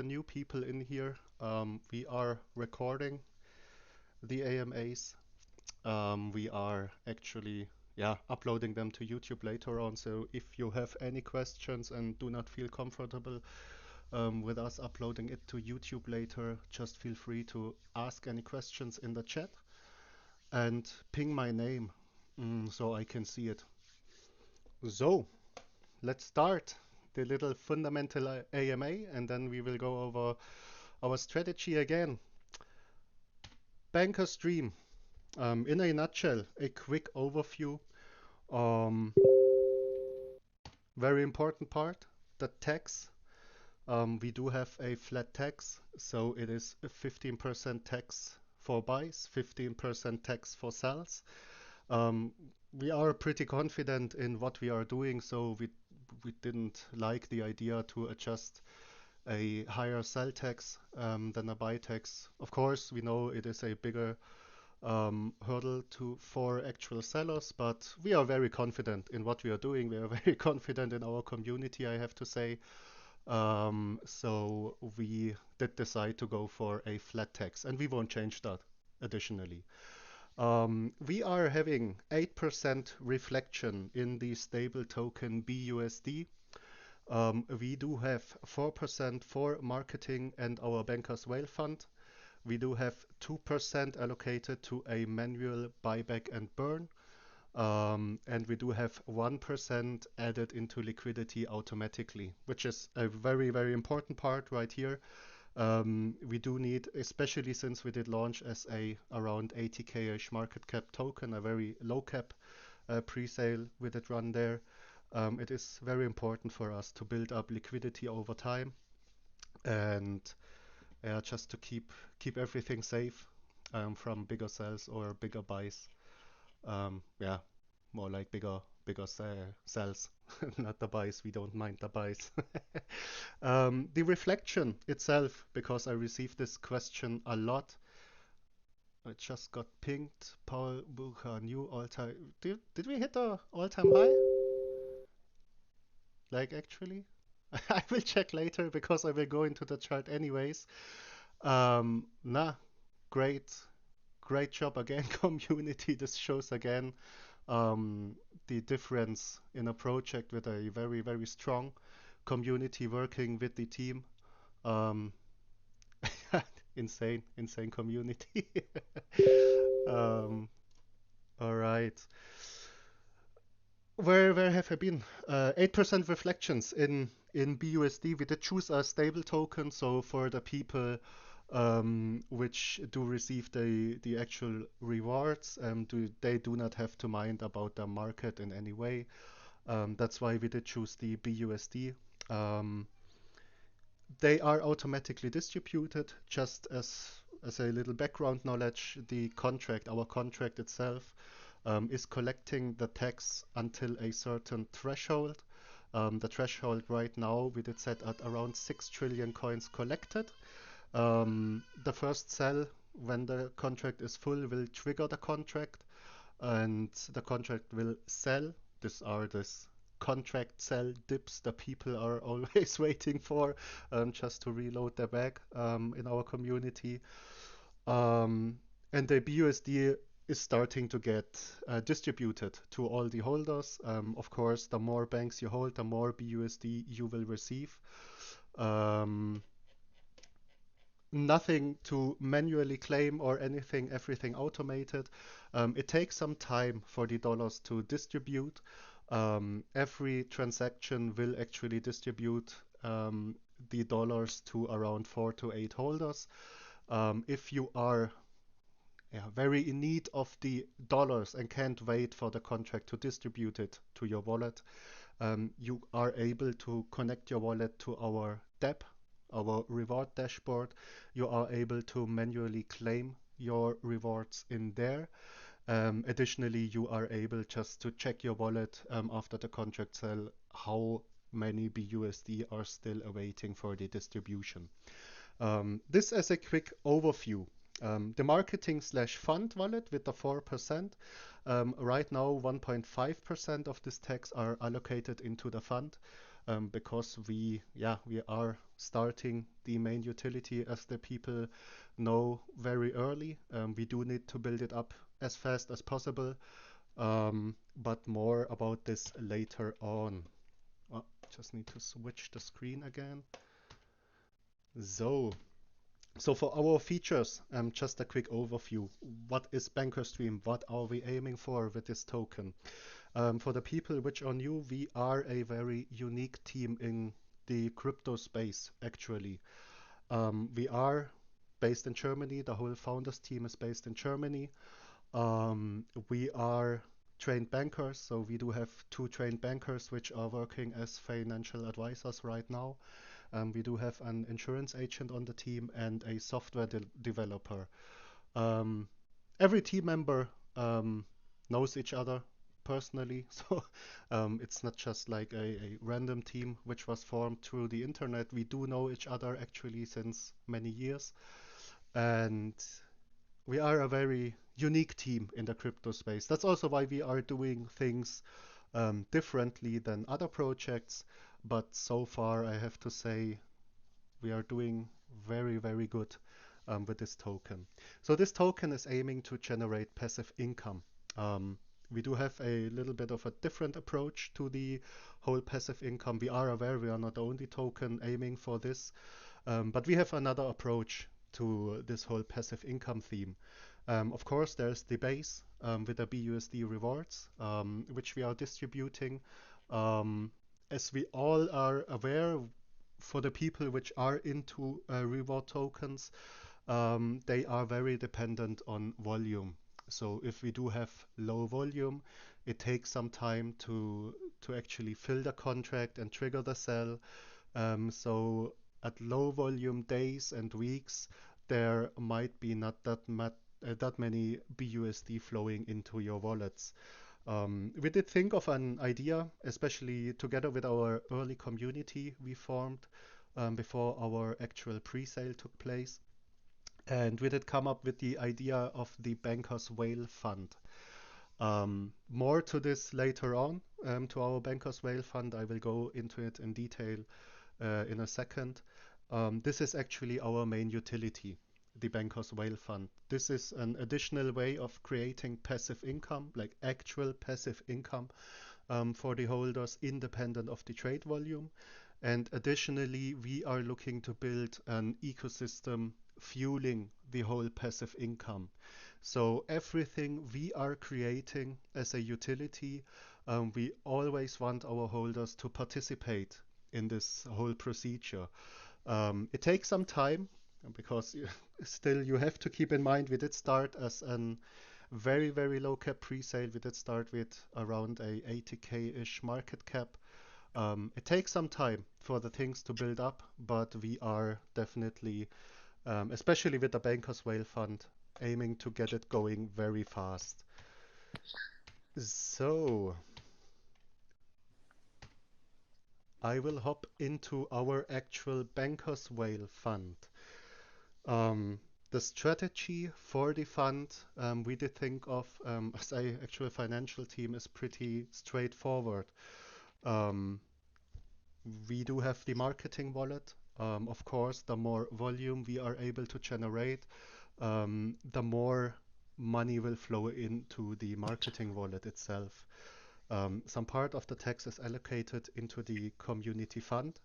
the new people in here, we are recording the AMAs. We are actually, yeah, uploading them to YouTube later on. So if you have any questions and do not feel comfortable with us uploading it to YouTube later, just feel free to ask any questions in the chat and ping my name so I can see it. So let's start the little fundamental AMA, and then we will go over our strategy again. BankersDream, in a nutshell, a quick overview. Um, Very important part, the tax. We do have a flat tax, so it is a 15% tax for buys, 15% tax for sells. Um, we are pretty confident in what we are doing, so we didn't like the idea to adjust a higher sell tax than a buy tax. Of course, we know it is a bigger hurdle for actual sellers, but we are very confident in what we are doing. We are very confident in our community, I have to say. So we did decide to go for a flat tax, and we won't change that additionally. We are having 8% reflection in the stable token BUSD. We do have 4% for marketing and our bankers whale fund. We do have 2% allocated to a manual buyback and burn. And we do have 1% added into liquidity automatically, which is a very, very important part right here. We do need, especially since we did launch as a around 80k-ish market cap token, a very low cap pre-sale with it run there. It is very important for us to build up liquidity over time and just to keep everything safe from bigger sells or bigger buys. Yeah, more like bigger sells, not the buys. We don't mind the buys. The reflection itself, because I received this question a lot. I just got pinged. Paul Bucher, new all-time. Did we hit the all-time high? Like actually? I will check later because I will go into the chart anyways. Nah, great job again, community. This shows again the difference in a project with a very, very strong community working with the team. Um, insane community. um, all right. Where have I been? 8% reflections in BUSD. We did choose a stable token, so for the people which do receive the actual rewards, they do not have to mind about the market in any way. That's why we did choose the BUSD. They are automatically distributed. Just as a little background knowledge, our contract itself, is collecting the tax until a certain threshold. The threshold right now we did set at around 6 trillion coins collected. The first sell when the contract is full will trigger the contract, and the contract will sell. These are this contract sell dips that people are always waiting for, just to reload their bag in our community. And the BUSD is starting to get distributed to all the holders. Of course, the more banks you hold, the more BUSD you will receive. Nothing to manually claim or anything, everything automated. It takes some time for the dollars to distribute. Every transaction will actually distribute the dollars to around 4 to 8 holders. If you are very in need of the dollars and can't wait for the contract to distribute it to your wallet, you are able to connect your wallet to our DApp, our reward dashboard. You are able to manually claim your rewards in there. Additionally, you are able just to check your wallet after the contract sell how many BUSD are still awaiting for the distribution. This as a quick overview. The marketing slash fund wallet with the 4%. Right now, 1.5% of this tax are allocated into the fund. because we are starting the main utility, as the people know, very early. We do need to build it up as fast as possible, but more about this later on. Oh, just need to switch the screen again. So, so for our features, just a quick overview. What is BankersDream? What are we aiming for with this token? For the people which are new, we are a very unique team in the crypto space, actually. We are based in Germany. The whole founders team is based in Germany. We are trained bankers, so we do have two trained bankers which are working as financial advisors right now. We do have an insurance agent on the team and a software developer. Um, every team member knows each other personally, so it's not just like a random team which was formed through the internet. We do know each other actually since many years, and we are a very unique team in the crypto space. That's also why we are doing things differently than other projects. But so far, I have to say, we are doing very, very good with this token. So this token is aiming to generate passive income. Um, we do have a little bit of a different approach to the whole passive income. We are aware we are not the only token aiming for this, but we have another approach to this whole passive income theme. Of course, there's the base with the BUSD rewards, which we are distributing. Um, as we all are aware, for the people which are into reward tokens, they are very dependent on volume. So if we do have low volume, it takes some time to actually fill the contract and trigger the sell. So at low volume days and weeks, there might be not that many BUSD flowing into your wallets. We did think of an idea, especially together with our early community we formed before our actual pre-sale took place. And we did come up with the idea of the Bankers Whale Fund. More to this later on, to our Bankers Whale Fund. I will go into it in detail in a second. This is actually our main utility, the Bankers Whale Fund. This is an additional way of creating passive income, like actual passive income for the holders independent of the trade volume. And additionally, we are looking to build an ecosystem fueling the whole passive income. So everything we are creating as a utility, we always want our holders to participate in this whole procedure. It takes some time because still you have to keep in mind we did start as an very, very low cap pre-sale. We did start with around a 80K-ish market cap. It takes some time for the things to build up, but we are definitely, especially with the Bankers Whale Fund, aiming to get it going very fast. So I will hop into our actual Bankers Whale Fund. Um, the strategy for the fund we did think of as a actual financial team is pretty straightforward. Um, we do have the marketing wallet. Of course, the more volume we are able to generate, the more money will flow into the marketing wallet itself. Some part of the tax is allocated into the community fund.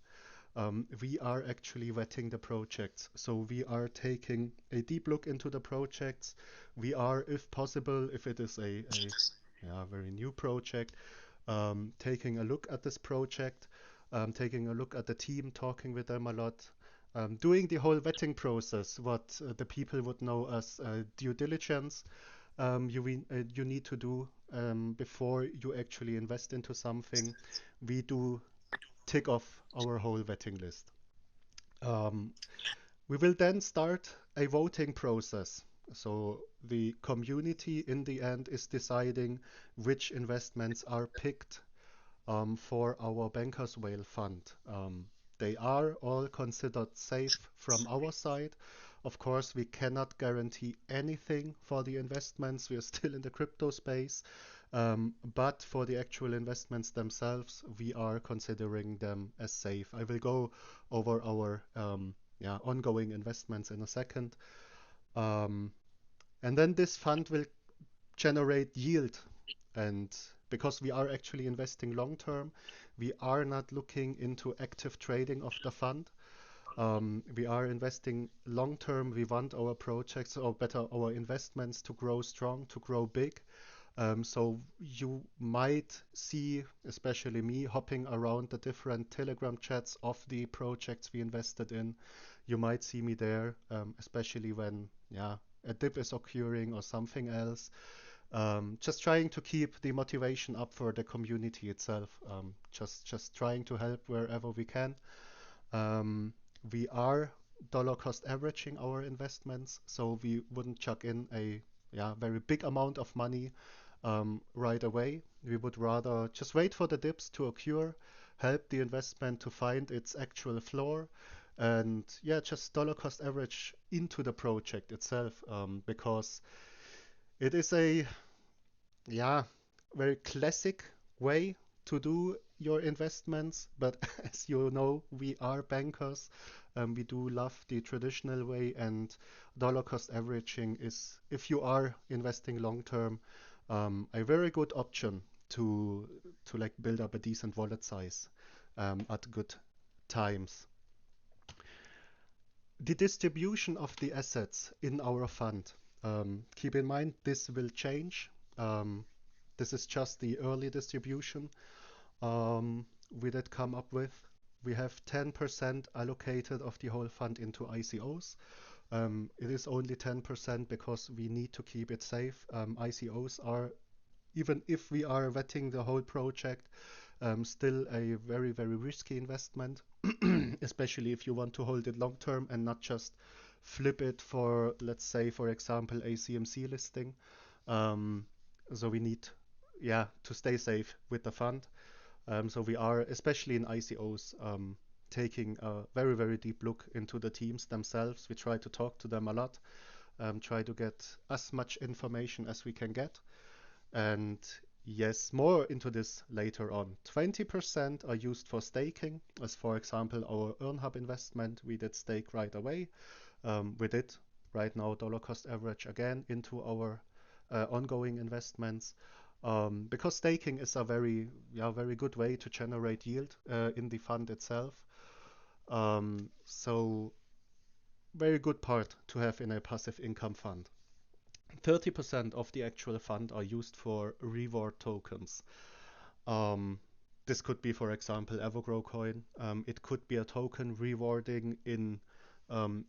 We are actually vetting the projects. So we are taking a deep look into the projects. We are, if possible, if it is a very new project, taking a look at this project, taking a look at the team, talking with them a lot, doing the whole vetting process, what the people would know as due diligence you need to do before you actually invest into something. We do tick off our whole vetting list. Um, we will then start a voting process. So the community in the end is deciding which investments are picked for our Bankers Whale Fund. They are all considered safe from our side. Of course, we cannot guarantee anything for the investments. We are still in the crypto space. But for the actual investments themselves, we are considering them as safe. I will go over our ongoing investments in a second. Um, and then this fund will generate yield. And because we are actually investing long term, we are not looking into active trading of the fund. We are investing long term. We want our projects, or better, our investments to grow strong, to grow big. So you might see, especially me, hopping around the different Telegram chats of the projects we invested in. You might see me there, especially when, a dip is occurring or something else. Just trying to keep the motivation up for the community itself. Just trying to help wherever we can. Um, we are dollar cost averaging our investments, so we wouldn't chuck in a very big amount of money right away. We would rather just wait for the dips to occur, help the investment to find its actual floor, and just dollar cost average into the project itself, because it is a yeah, very classic way to do your investments. But as you know, we are bankers. We do love the traditional way, and dollar cost averaging is, if you are investing long term, a very good option to like build up a decent wallet size at good times. The distribution of the assets in our fund. Keep in mind this will change. Um, this is just the early distribution we did come up with. We have 10% allocated of the whole fund into ICOs. It is only 10% because we need to keep it safe. ICOs are, even if we are vetting the whole project, still a very, very risky investment, especially if you want to hold it long term and not just flip it for, let's say, for example, a CMC listing. Um, so we need, to stay safe with the fund. So we are, especially in ICOs, taking a very, very deep look into the teams themselves. We try to talk to them a lot, try to get as much information as we can get. And yes, more into this later on. 20% are used for staking, as for example, our EarnHub investment, we did stake right away. We did right now dollar cost average again into our ongoing investments. Because staking is a very good way to generate yield in the fund itself. So very good part to have in a passive income fund. 30% of the actual fund are used for reward tokens. Um, this could be, for example, Evergrow coin. It could be a token rewarding in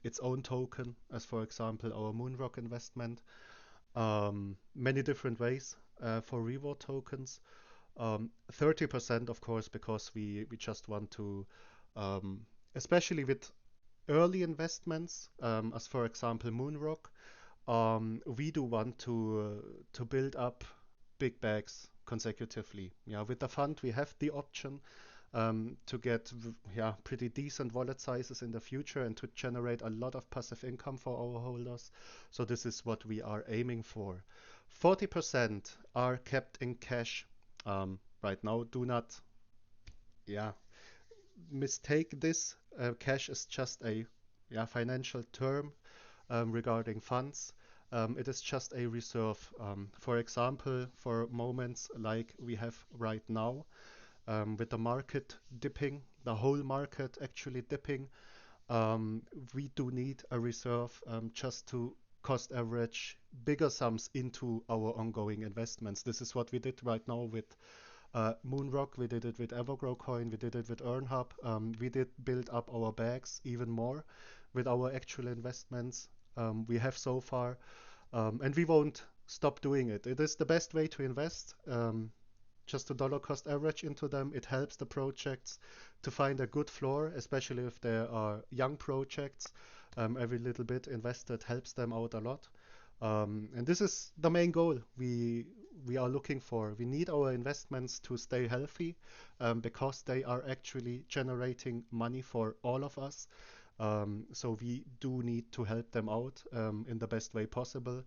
its own token, as for example our Moonrock investment. Many different ways for reward tokens. 30%, of course, because we just want to, especially with early investments, as for example Moonrock, we do want to build up big bags consecutively. Yeah, with the fund we have the option to get pretty decent wallet sizes in the future and to generate a lot of passive income for our holders. So this is what we are aiming for. 40% are kept in cash right now. Do not yeah mistake this. Cash is just a financial term regarding funds. It is just a reserve. For example, for moments like we have right now, with the market dipping, the whole market actually dipping, we do need a reserve just to cost average bigger sums into our ongoing investments. This is what we did right now with Moonrock, we did it with Evergrow coin, we did it with EarnHub. We did build up our bags even more with our actual investments we have so far, and we won't stop doing it. It is the best way to invest. Just a dollar cost average into them. It helps the projects to find a good floor, especially if there are young projects. Every little bit invested helps them out a lot. And this is the main goal we are looking for. We need our investments to stay healthy because they are actually generating money for all of us. So we do need to help them out in the best way possible.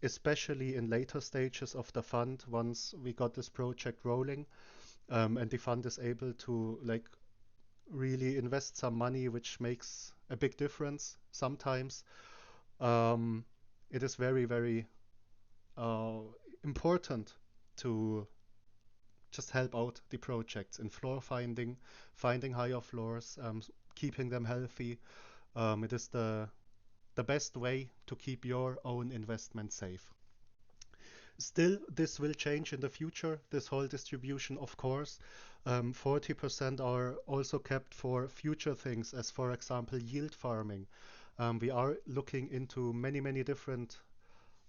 especially in later stages of the fund, once we got this project rolling, and the fund is able to like really invest some money, which makes a big difference sometimes. Um, it is very, very uh, important to just help out the projects in floor finding, finding higher floors, keeping them healthy. It is the best way to keep your own investment safe. Still, this will change in the future, this whole distribution, of course. 40% are also kept for future things, as for example, yield farming. We are looking into many, many different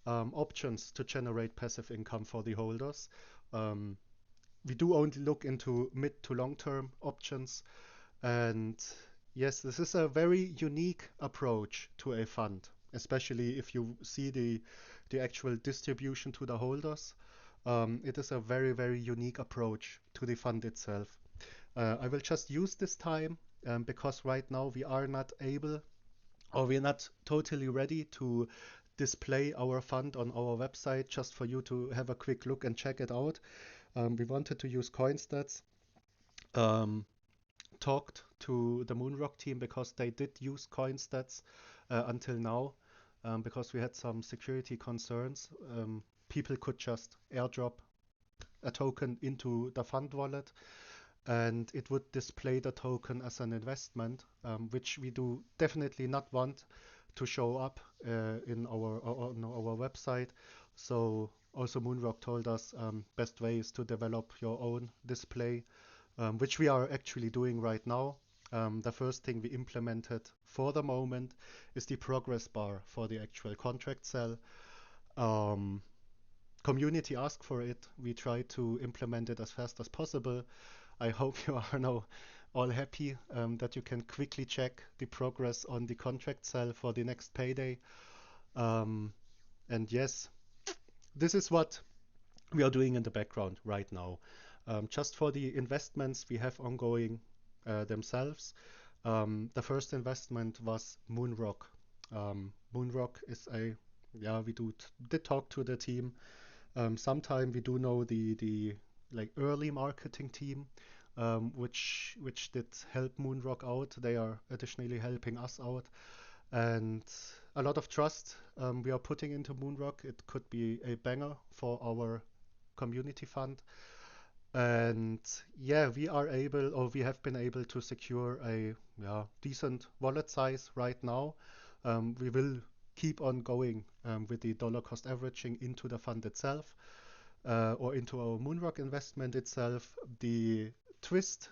options to generate passive income for the holders. Um, we do only look into mid to long term options. And yes, this is a very unique approach to a fund, especially if you see the actual distribution to the holders. It is a very, very unique approach to the fund itself. I will just use this time because right now we are not able, or we're not totally ready to display our fund on our website just for you to have a quick look and check it out. We wanted to use CoinStats. Um, Talked to the Moonrock team because they did use CoinStats until now, because we had some security concerns. People could just airdrop a token into the fund wallet and it would display the token as an investment, which we do definitely not want to show up in on our website. So also Moonrock told us best way is to develop your own display, which we are actually doing right now. The first thing we implemented for the moment is the progress bar for the actual contract cell. Um, Community asked for it. We try to implement it as fast as possible. I hope you are now all happy that you can quickly check the progress on the contract cell for the next payday. Um, and yes, this is what we are doing in the background right now. Just for the investments we have ongoing themselves. The first investment was Moonrock. Moonrock is a, yeah, we did talk to the team. Sometime we do know the like early marketing team, which did help Moonrock out. They are additionally helping us out, and a lot of trust we are putting into Moonrock. It could be a banger for our community fund. And yeah, we are able, or we have been able to secure a, yeah, decent wallet size right now. We will keep on going with the dollar cost averaging into the fund itself, or into our Moonrock investment itself. The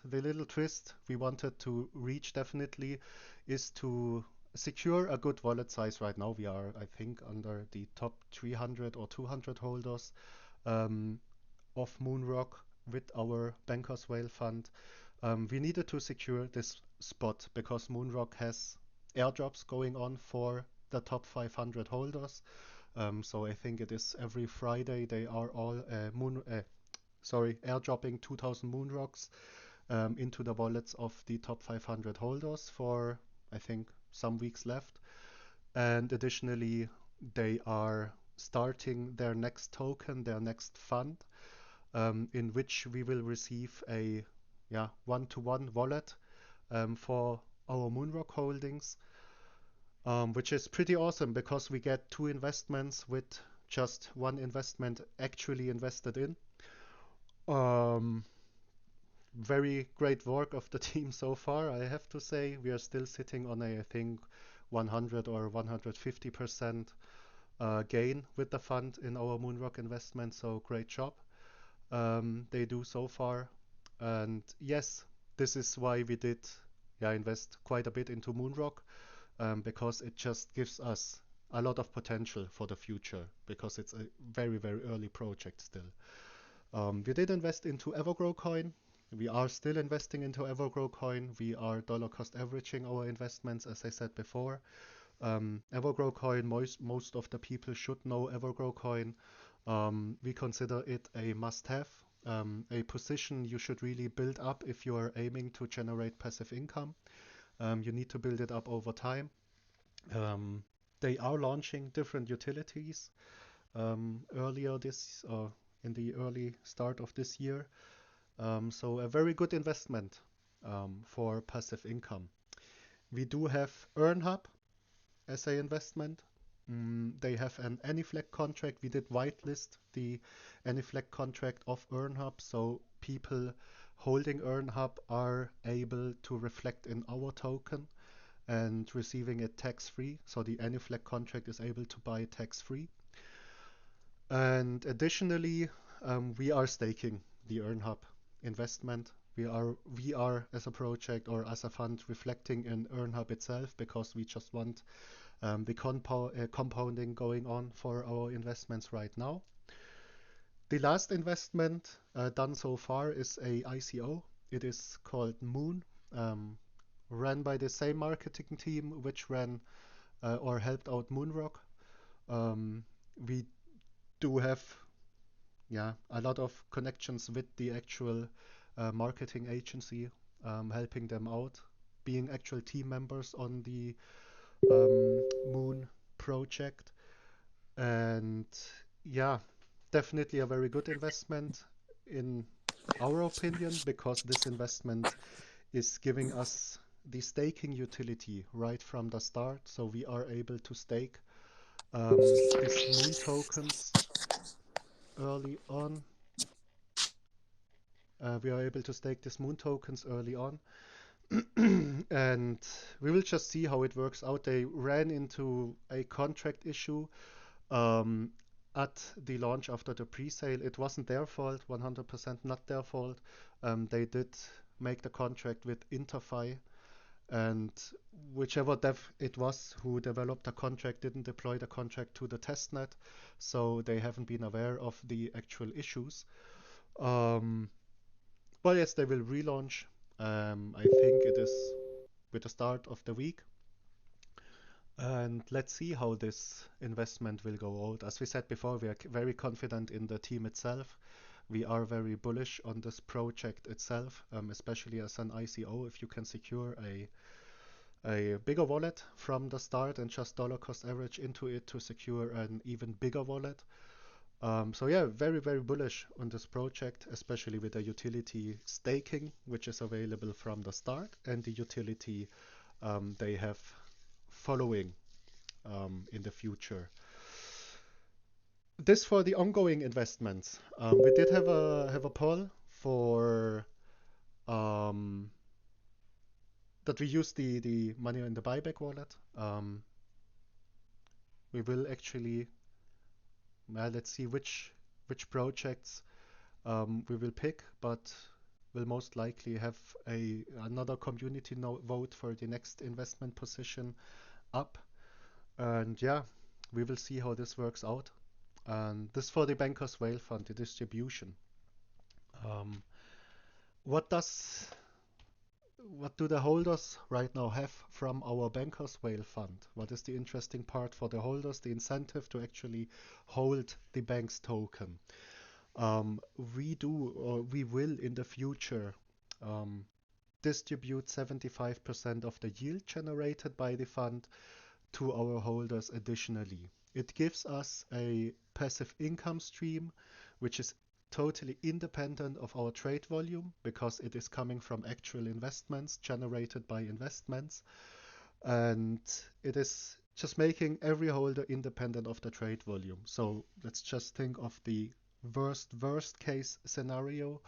little twist we wanted to reach definitely is to secure a good wallet size. Right now we are, I think, under the top 300 or 200 holders um, of Moonrock with our Bankers Whale fund. We needed to secure this spot because Moonrock has airdrops going on for the top 500 holders. So I think it is every Friday they are all airdropping 2,000 Moonrocks into the wallets of the top 500 holders for, I think, some weeks left. And additionally, they are starting their next token, their next fund, in which we will receive a, yeah, one-to-one wallet for our Moonrock holdings, which is pretty awesome because we get two investments with just one investment actually invested in. Um, Very great work of the team so far, I have to say. We are still sitting on a, I think, 100 or 150% gain with the fund in our Moonrock investment, so great job they do so far. And yes, this is why we did, yeah, invest quite a bit into Moonrock, because it just gives us a lot of potential for the future because it's a very, very early project still. We did invest into Evergrow coin. We are still investing into Evergrow coin. We are dollar cost averaging our investments, as I said before. Evergrow coin, most of the people should know Evergrow coin. We consider it a must-have, a position you should really build up if you are aiming to generate passive income. You need to build it up over time. Um, they are launching different utilities. earlier this in the early start of this year. So a very good investment for passive income. We do have EarnHub as a investment. They have an AnyFlag contract. We did whitelist the AnyFlag contract of EarnHub, so people holding EarnHub are able to reflect in our token and receiving it tax-free. So the AnyFlag contract is able to buy tax-free. And additionally, we are staking the EarnHub investment. We are as a project or as a fund reflecting in EarnHub itself because we just want the compounding going on for our investments right now. The last investment done so far is a ICO. It is called Moon, ran by the same marketing team which ran or helped out Moonrock. We do have a lot of connections with the actual marketing agency, helping them out, being actual team members on the Moon project. And yeah, definitely a very good investment in our opinion, because this investment is giving us the staking utility right from the start. So we are able to stake these Moon tokens early on. We are able to stake these Moon tokens early on. And we will just see how it works out. They ran into a contract issue um, at the launch after the pre-sale. It wasn't their fault, 100% not their fault. They did make the contract with Interfi, and whichever dev it was who developed the contract didn't deploy the contract to the testnet, so they haven't been aware of the actual issues. Um, but yes, they will relaunch. I think it is with the start of the week. And let's see how this investment will go out. As we said before, we are very confident in the team itself. We are very bullish on this project itself, especially as an ICO. If you can secure a bigger wallet from the start and just dollar cost average into it to secure an even bigger wallet. So yeah, very, very bullish on this project, especially with the utility staking, which is available from the start, and the utility they have following in the future. This for the ongoing investments. We did have a poll for that we use the money in the buyback wallet. We will actually let's see which projects we will pick, but we'll most likely have another community vote for the next investment position up. And yeah, we will see how this works out. And this for the Bankers Whale Fund, the distribution. Um, what do the holders right now have from our Bankers Whale Fund? What is the interesting part for the holders? The incentive to actually hold the bank's token. We will in the future distribute 75% of the yield generated by the fund to our holders additionally. It gives us a passive income stream, which is totally independent of our trade volume because it is coming from actual investments generated by investments. And it is just making every holder independent of the trade volume. So let's just think of the worst case scenario.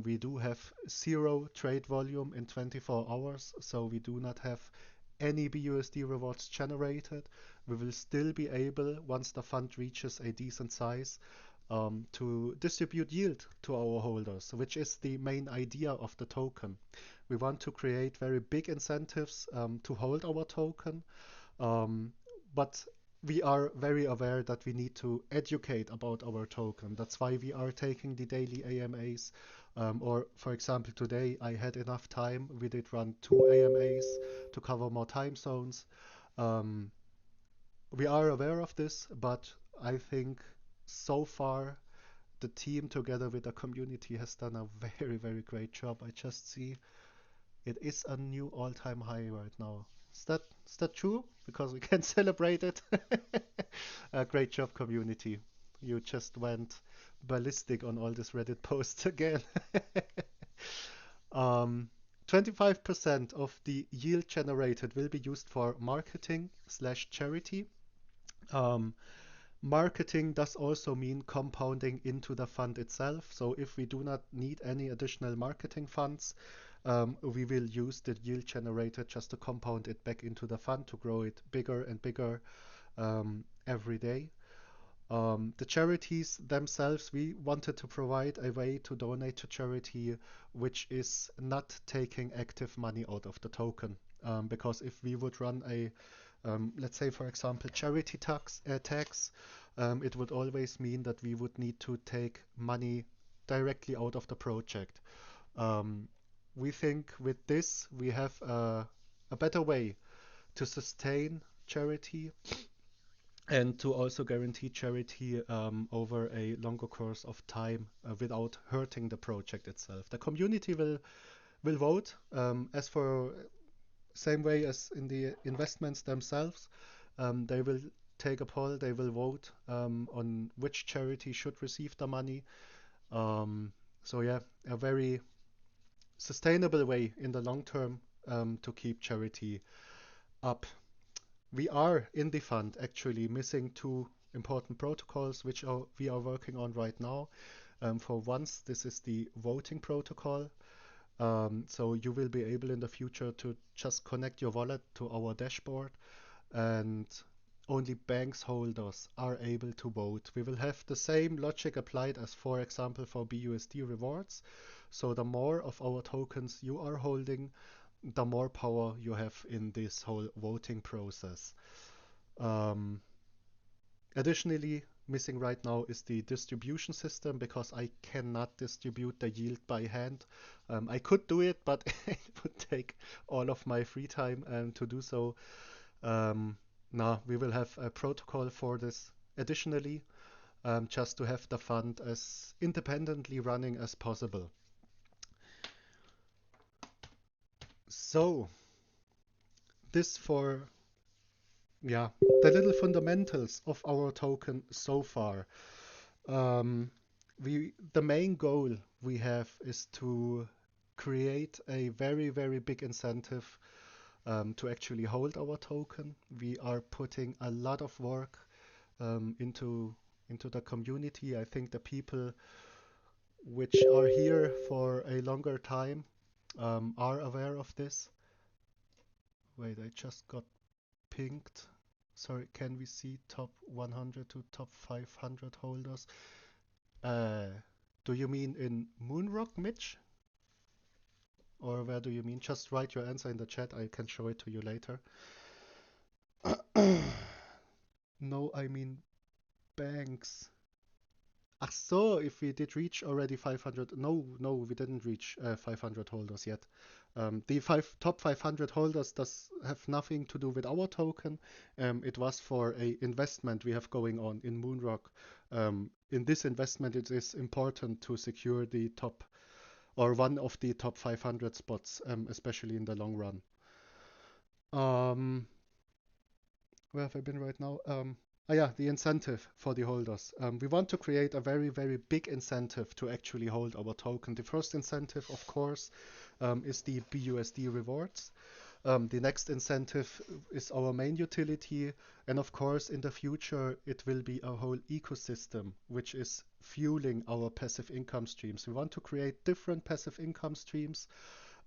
We do have zero trade volume in 24 hours, so we do not have any BUSD rewards generated. We will still be able, once the fund reaches a decent size, to distribute yield to our holders, which is the main idea of the token. We want to create very big incentives to hold our token, but we are very aware that we need to educate about our token. That's why we are taking the daily AMAs. Or, for example, today I had enough time. We did run 2 AMAs to cover more time zones. We are aware of this, but I think so far the team together with the community has done a very, very great job. I just see it is a new all-time high right now. Is that true? Because we can celebrate it. Great job, community. You just went ballistic on all these Reddit posts again. Um, 25% of the yield generated will be used for marketing slash charity. Um, Marketing does also mean compounding into the fund itself. So if we do not need any additional marketing funds, we will use the yield generated just to compound it back into the fund to grow it bigger and bigger every day. The charities themselves, we wanted to provide a way to donate to charity which is not taking active money out of the token. Because if we would run a, let's say, for example, charity tax, it would always mean that we would need to take money directly out of the project. Um, we think with this we have a better way to sustain charity and to also guarantee charity over a longer course of time without hurting the project itself. The community will vote as for same way as in the investments themselves. They will take a poll. They will vote on which charity should receive the money. Um, so yeah, a very sustainable way in the long term to keep charity up. We are in the fund actually missing two important protocols which we are working on right now. For once, this is the voting protocol. So you will be able in the future to just connect your wallet to our dashboard, and only banks holders are able to vote. We will have the same logic applied as, for example, for BUSD rewards. So the more of our tokens you are holding, the more power you have in this whole voting process. Um, Additionally, missing right now is the distribution system because I cannot distribute the yield by hand. I could do it, but it would take all of my free time to do so. Um, Now we will have a protocol for this additionally, just to have the fund as independently running as possible. So this for, yeah, the little fundamentals of our token so far. Um, the main goal we have is to create a very, very big incentive to actually hold our token. We are putting a lot of work into the community. I think the people which are here for a longer time are aware of this. Wait, I just got pinged. Sorry, can we see top 100 to top 500 holders? Uh, do you mean in Moonrock, Mitch? Or where do you mean? Just write your answer in the chat. I can show it to you later. No, I mean banks. Ach so, if we did reach already 500. No, no, we didn't reach 500 holders yet. The top 500 holders does have nothing to do with our token. It was for a investment we have going on in Moonrock. In this investment, it is important to secure the top or one of the top 500 spots, especially in the long run. Where have I been right now? Yeah, the incentive for the holders. We want to create a very, very big incentive to actually hold our token. The first incentive, of course, is the BUSD rewards. The next incentive is our main utility. And of course, in the future, it will be a whole ecosystem which is fueling our passive income streams. We want to create different passive income streams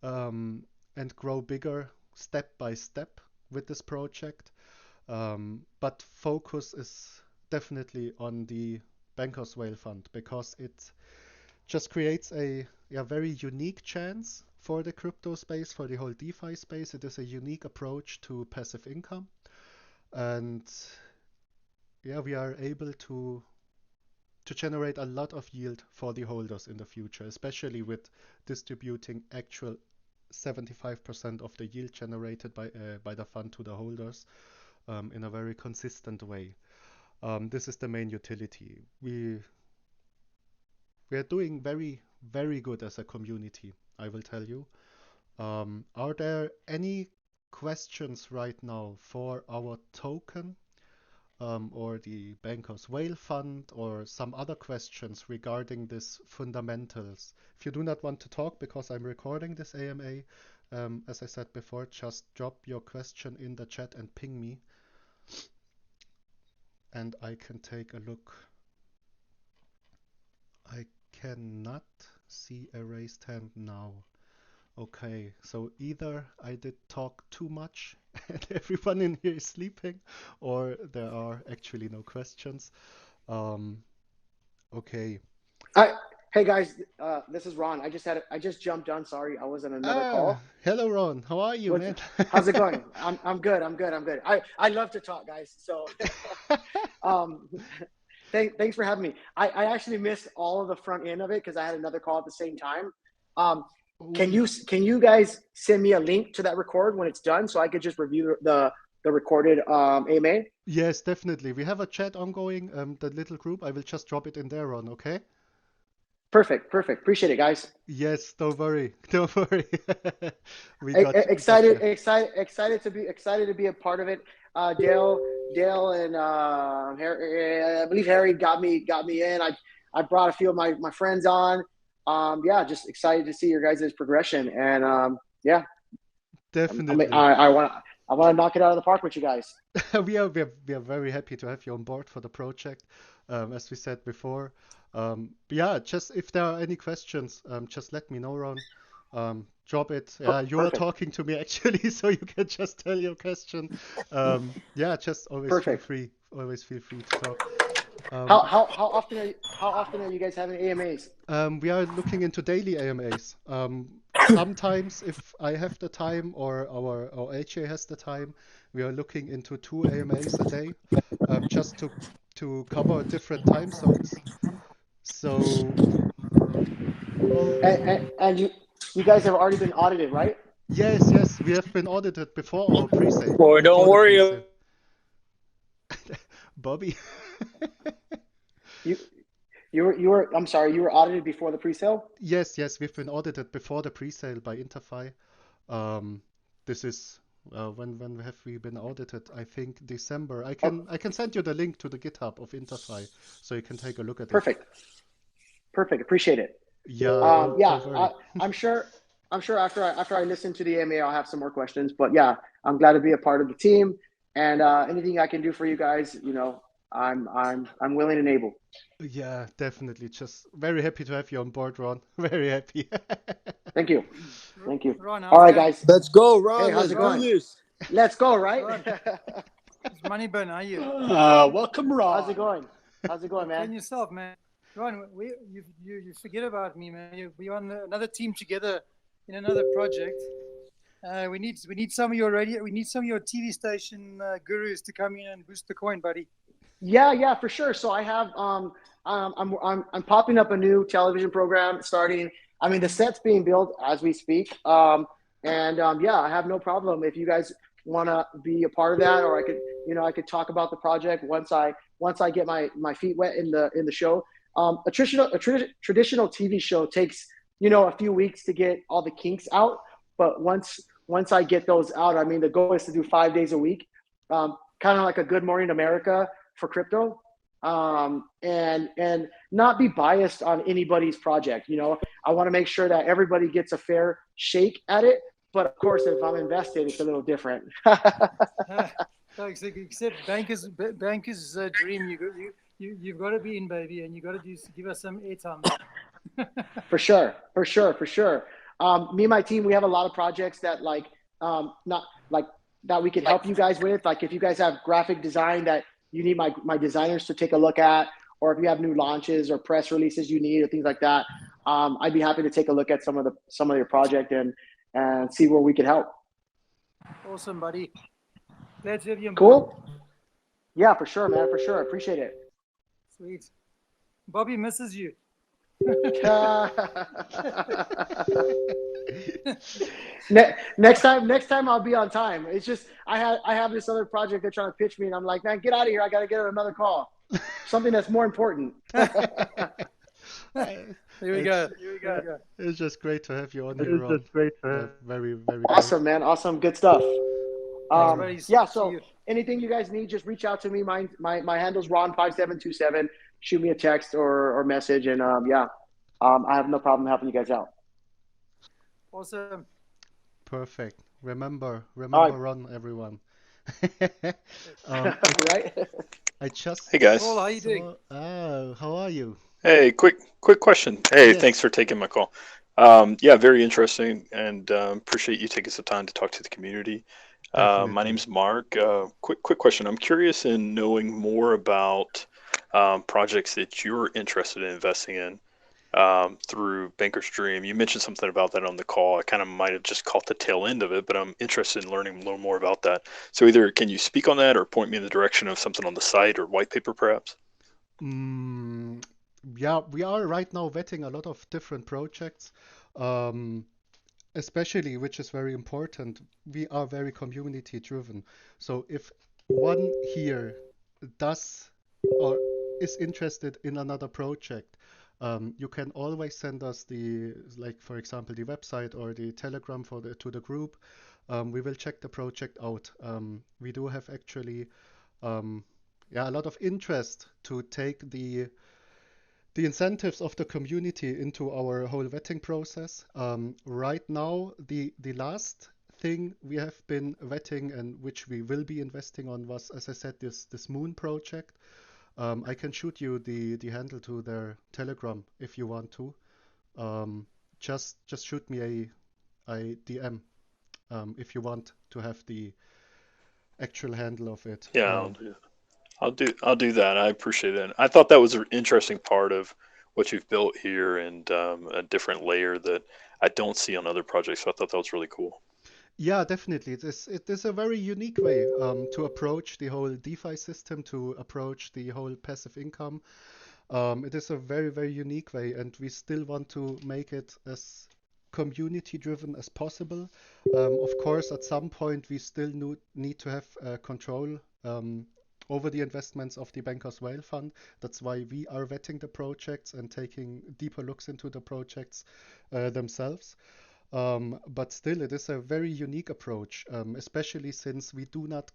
and grow bigger step by step with this project. But focus is definitely on the Bankers Whale Fund because it just creates a very unique chance for the crypto space, for the whole DeFi space. It is a unique approach to passive income. And yeah, we are able to generate a lot of yield for the holders in the future, especially with distributing actual 75% of the yield generated by the fund to the holders in a very consistent way. This is the main utility. We are doing very, very good as a community, I will tell you. Are there any questions right now for our token, or the Bankers Whale Fund, or some other questions regarding this fundamentals, if you do not want to talk because I'm recording this AMA, as I said before, just drop your question in the chat and ping me, and I can take a look. I cannot see a raised hand now. Okay, so either I did talk too much and everyone in here is sleeping, or there are actually no questions. Okay. Hey guys, this is Ron. I just jumped on. Sorry, I was on another call. Hello Ron, how are you, What's man? how's it going? I'm good. I'm good. I'm good. I love to talk, guys. So um, thanks for having me. I actually missed all of the front end of it because I had another call at the same time. Um, can Oh, you guys send me a link to that record when it's done so I could just review the recorded AMA? yes, definitely. We have a chat ongoing, the little group. I will just drop it in there, Ron, okay? Perfect. Perfect. Appreciate it, guys. Yes, don't worry. Don't worry. We got Excited, you. excited to be a part of it. Dale, and Harry, I believe Harry got me in. I brought a few of my friends on. Yeah, just excited to see your guys' progression, and yeah, Definitely. I want to knock it out of the park with you guys. We are very happy to have you on board for the project, as we said before. But yeah, just if there are any questions, just let me know, Ron. Drop it. Yeah, you are Perfect, talking to me actually, so you can just tell your question. Yeah, just perfect. always feel free to talk. How Um, how often are you guys having AMAs? we are looking into daily AMAs. Sometimes, if I have the time or our HA has the time, we are looking into 2 AMAs a day, just to cover different time zones. So And you guys have already been audited, right? yes, we have been audited before our pre-sale, Boy, don't before the worry. pre-sale. Bobby. You you were I'm sorry, you were audited before the pre-sale? Yes, we've been audited before the pre-sale by Interfi. Um, this is when have we been audited? I think December. Oh, I can send you the link to the GitHub of Interfi so you can take a look at it. perfect. Perfect. Appreciate it. Yeah, Yeah, don't worry. I'm sure after I listen to the AMA, I'll have some more questions. But yeah, I'm glad to be a part of the team, and anything I can do for you guys, I'm willing and able. Yeah, definitely. Just very happy to have you on board, Ron. Very happy. Thank you. Thank you. Ron, All how's it right, going? guys. Let's go, Hey, Ron. how's Let's it do Ron, going? this. Let's go, right? Ron, it's Moneyburn. How are you? Welcome, How's it Ron. going? How's it going, Train man? yourself, man. Ron, you forget about me, man. We on another team together in another project. We need some of your radio. We need some of your TV station gurus to come in and boost the coin, buddy. Yeah, for sure. So I have I'm popping up a new television program starting. I mean, the set's being built as we speak. And yeah, I have no problem if you guys want to be a part of that, or I could talk about the project once I get my feet wet in the show. Traditional TV show takes a few weeks to get all the kinks out, but once I get those out, I mean, the goal is to do 5 days a week, kind of like a Good Morning America for crypto, and not be biased on anybody's project. I want to make sure that everybody gets a fair shake at it. But of course, if I'm invested, it's a little different. Except bankers dream. You've got to be in, baby, and you got to give us some airtime. For sure, for sure, for sure. Me and my team, we have a lot of projects that not like that we could help you guys with. Like if you guys have graphic design that you need my designers to take a look at, or if you have new launches or press releases you need or things like that, I'd be happy to take a look at some of your project and see where we could help. Awesome, buddy. Glad to have you on board. Cool. Yeah, for sure, man. For sure. Appreciate it. Sweet. Bobby misses you. Next time I'll be on time. It's just I have this other project they're trying to pitch me, and I'm like, man, get out of here! I got to get another call. Something that's more important. Here we go. It's just great to have you on here, Ron. Very, very good. Awesome, man. Awesome. Good stuff. Thanks, Um, buddies. Yeah. See So you. anything you guys need, just reach out to me. My handle's Ron5727. Shoot me a text or message, and yeah, I have no problem helping you guys out. Awesome. Perfect. Remember All right. Ron, everyone. Right. I just Hey guys. Paul, how you doing? saw. Oh, how are you? Hey, quick question. Hey, thanks Yes. for taking my call. Yeah, very interesting, and appreciate you taking some time to talk to the community. My Definitely. name's Mark. Quick question. I'm curious in knowing more about projects that you're interested in investing in through Banker's Dream. You mentioned something about that on the call. I kind of might have just caught the tail end of it, but I'm interested in learning a little more about that. So either can you speak on that or point me in the direction of something on the site or white paper, perhaps? Mm, yeah, we are right now vetting a lot of different projects. Um, Especially, which is very important, we are very community driven. So if one here does or is interested in another project, you can always send us the, like for example, the website or the Telegram for the to the group. We will check the project out. We do have actually, um, yeah, a lot of interest to take the incentives of the community into our whole vetting process. Right now, the last thing we have been vetting and which we will be investing on was, as I said, this Moon project. I can shoot you the handle to their Telegram if you want to. Um, just shoot me a DM if you want to have the actual handle of it. Yeah, I'll do that. I appreciate it. I thought that was an interesting part of what you've built here and a different layer that I don't see on other projects. So I thought that was really cool. Yeah, definitely. It is a very unique way to approach the whole DeFi system, to approach the whole passive income. It is a very, very unique way, and we still want to make it as community driven as possible. Of course, at some point, we still need to have control over the investments of the Bankers Whale Fund. That's why we are vetting the projects and taking deeper looks into the projects themselves. But still, it is a very unique approach, especially since we do not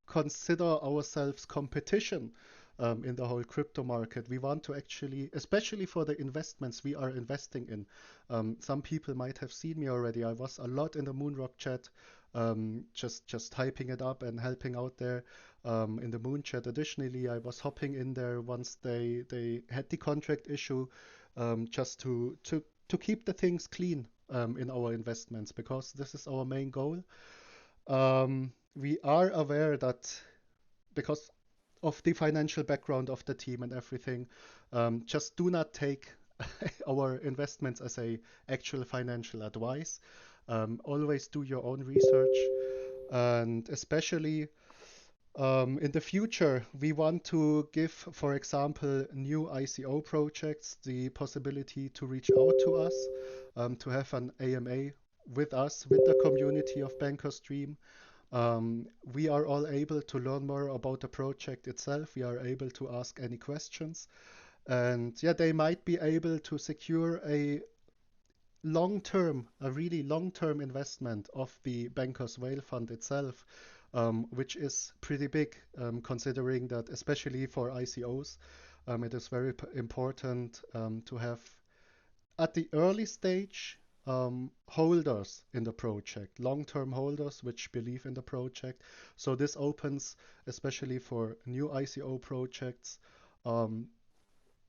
consider ourselves competition in the whole crypto market. We want to actually, especially for the investments we are investing in. Some people might have seen me already. I was a lot in the Moonrock chat, just hyping it up and helping out there in the Moon chat. Additionally, I was hopping in there once they had the contract issue, just to keep the things clean in our investments, because this is our main goal. We are aware that because of the financial background of the team and everything, just do not take our investments as a actual financial advice. Always do your own research, and especially in the future, we want to give, for example, new ICO projects the possibility to reach out to us, to have an AMA with us, with the community of BankersDream. We are all able to learn more about the project itself. We are able to ask any questions. And yeah, they might be able to secure a really long-term investment of the Bankers Whale Fund itself, which is pretty big, considering that, especially for ICOs, it is very important to have at the early stage holders in the project, long-term holders which believe in the project. So this opens, especially for new ICO projects, um,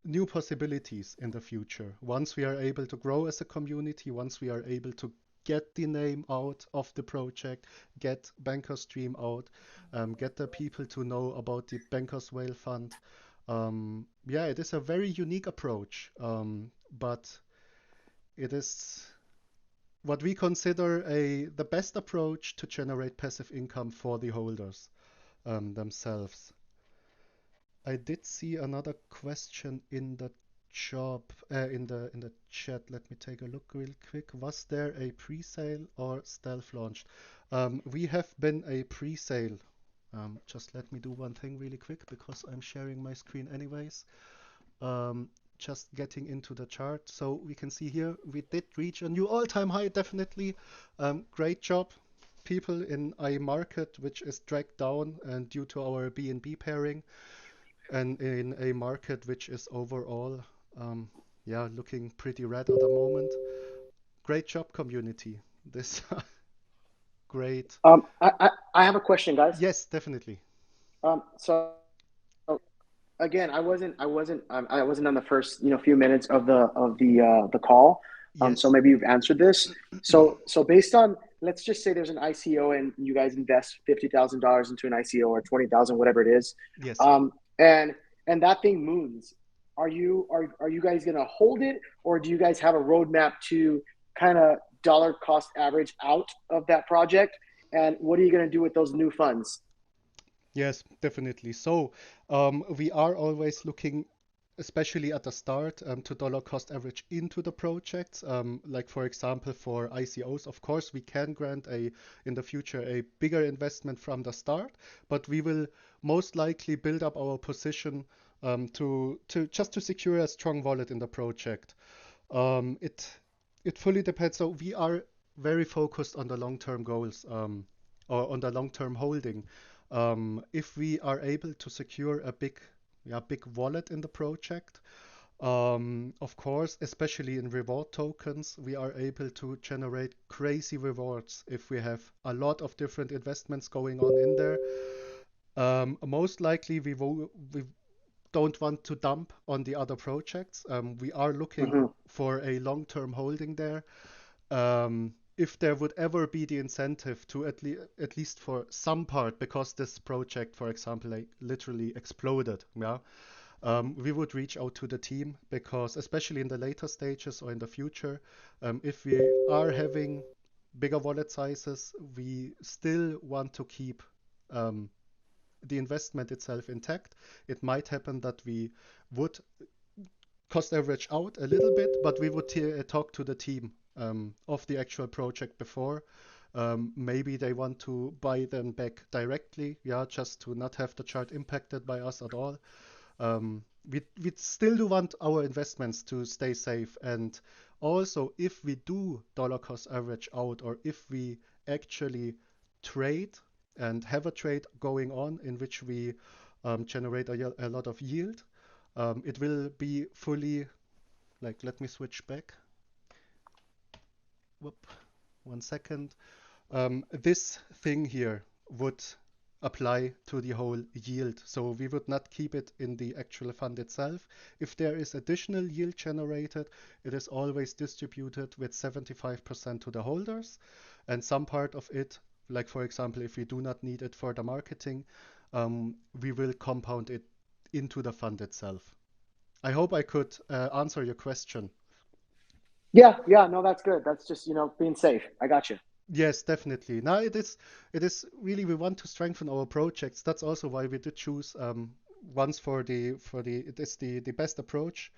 new possibilities in the future. Once we are able to grow as a community, once we are able to get the name out of the project, get BankersDream out, get the people to know about the Bankers Whale Fund. Yeah, it is a very unique approach, but it is what we consider the best approach to generate passive income for the holders themselves. I did see another question in the in the chat. Let me take a look real quick. Was there a pre-sale or stealth launched? We have been a pre-sale. Just let me do one thing really quick because I'm sharing my screen anyways. Um, just getting into the chart. So we can see here we did reach a new all-time high, definitely. Great job. people in a market which is dragged down and due to our BNB pairing, and in a market which is overall, yeah, looking pretty red at the moment. Great job, community. This great. I have a question, guys. Yes, definitely. So again, I wasn't on the first few minutes of the call. So Yes. maybe you've answered this. So based on, let's just say there's an ICO and you guys invest $50,000 into an ICO or 20,000, whatever it is, Yes. and that thing moons. Are you guys gonna hold it, or do you guys have a roadmap to kind of dollar cost average out of that project? And what are you gonna do with those new funds? Yes, definitely. So we are always looking, especially at the start, to dollar cost average into the projects. Like for example, for ICOs, of course, we can grant in the future a bigger investment from the start, but we will most likely build up our position to just to secure a strong wallet in the project. It fully depends. So we are very focused on the long-term goals, or on the long-term holding. If we are able to secure a big wallet in the project, of course, especially in reward tokens, we are able to generate crazy rewards if we have a lot of different investments going on in there. Most likely, we don't want to dump on the other projects. We are looking Mm-hmm. for a long-term holding there. If there would ever be the incentive to at least for some part, because this project, for example, like literally exploded, yeah, we would reach out to the team because especially in the later stages or in the future, if we are having bigger wallet sizes, we still want to keep um, the investment itself intact. It might happen that we would cost average out a little bit, but we would talk to the team of the actual project before. Maybe they want to buy them back directly, yeah, just to not have the chart impacted by us at all. We still do want our investments to stay safe, and also if we do dollar cost average out, or if we actually trade and have a trade going on in which we generate a lot of yield, it will be fully, like, let me switch back. Whoop, 1 second. This thing here would apply to the whole yield. So we would not keep it in the actual fund itself. If there is additional yield generated, it is always distributed with 75% to the holders, and some part of it, like for example, if we do not need it for the marketing, we will compound it into the fund itself. I hope I could answer your question. Yeah, no, that's good. That's just being safe. I got you. Yes, definitely. Now it is really, we want to strengthen our projects. That's also why we did choose once it is the best approach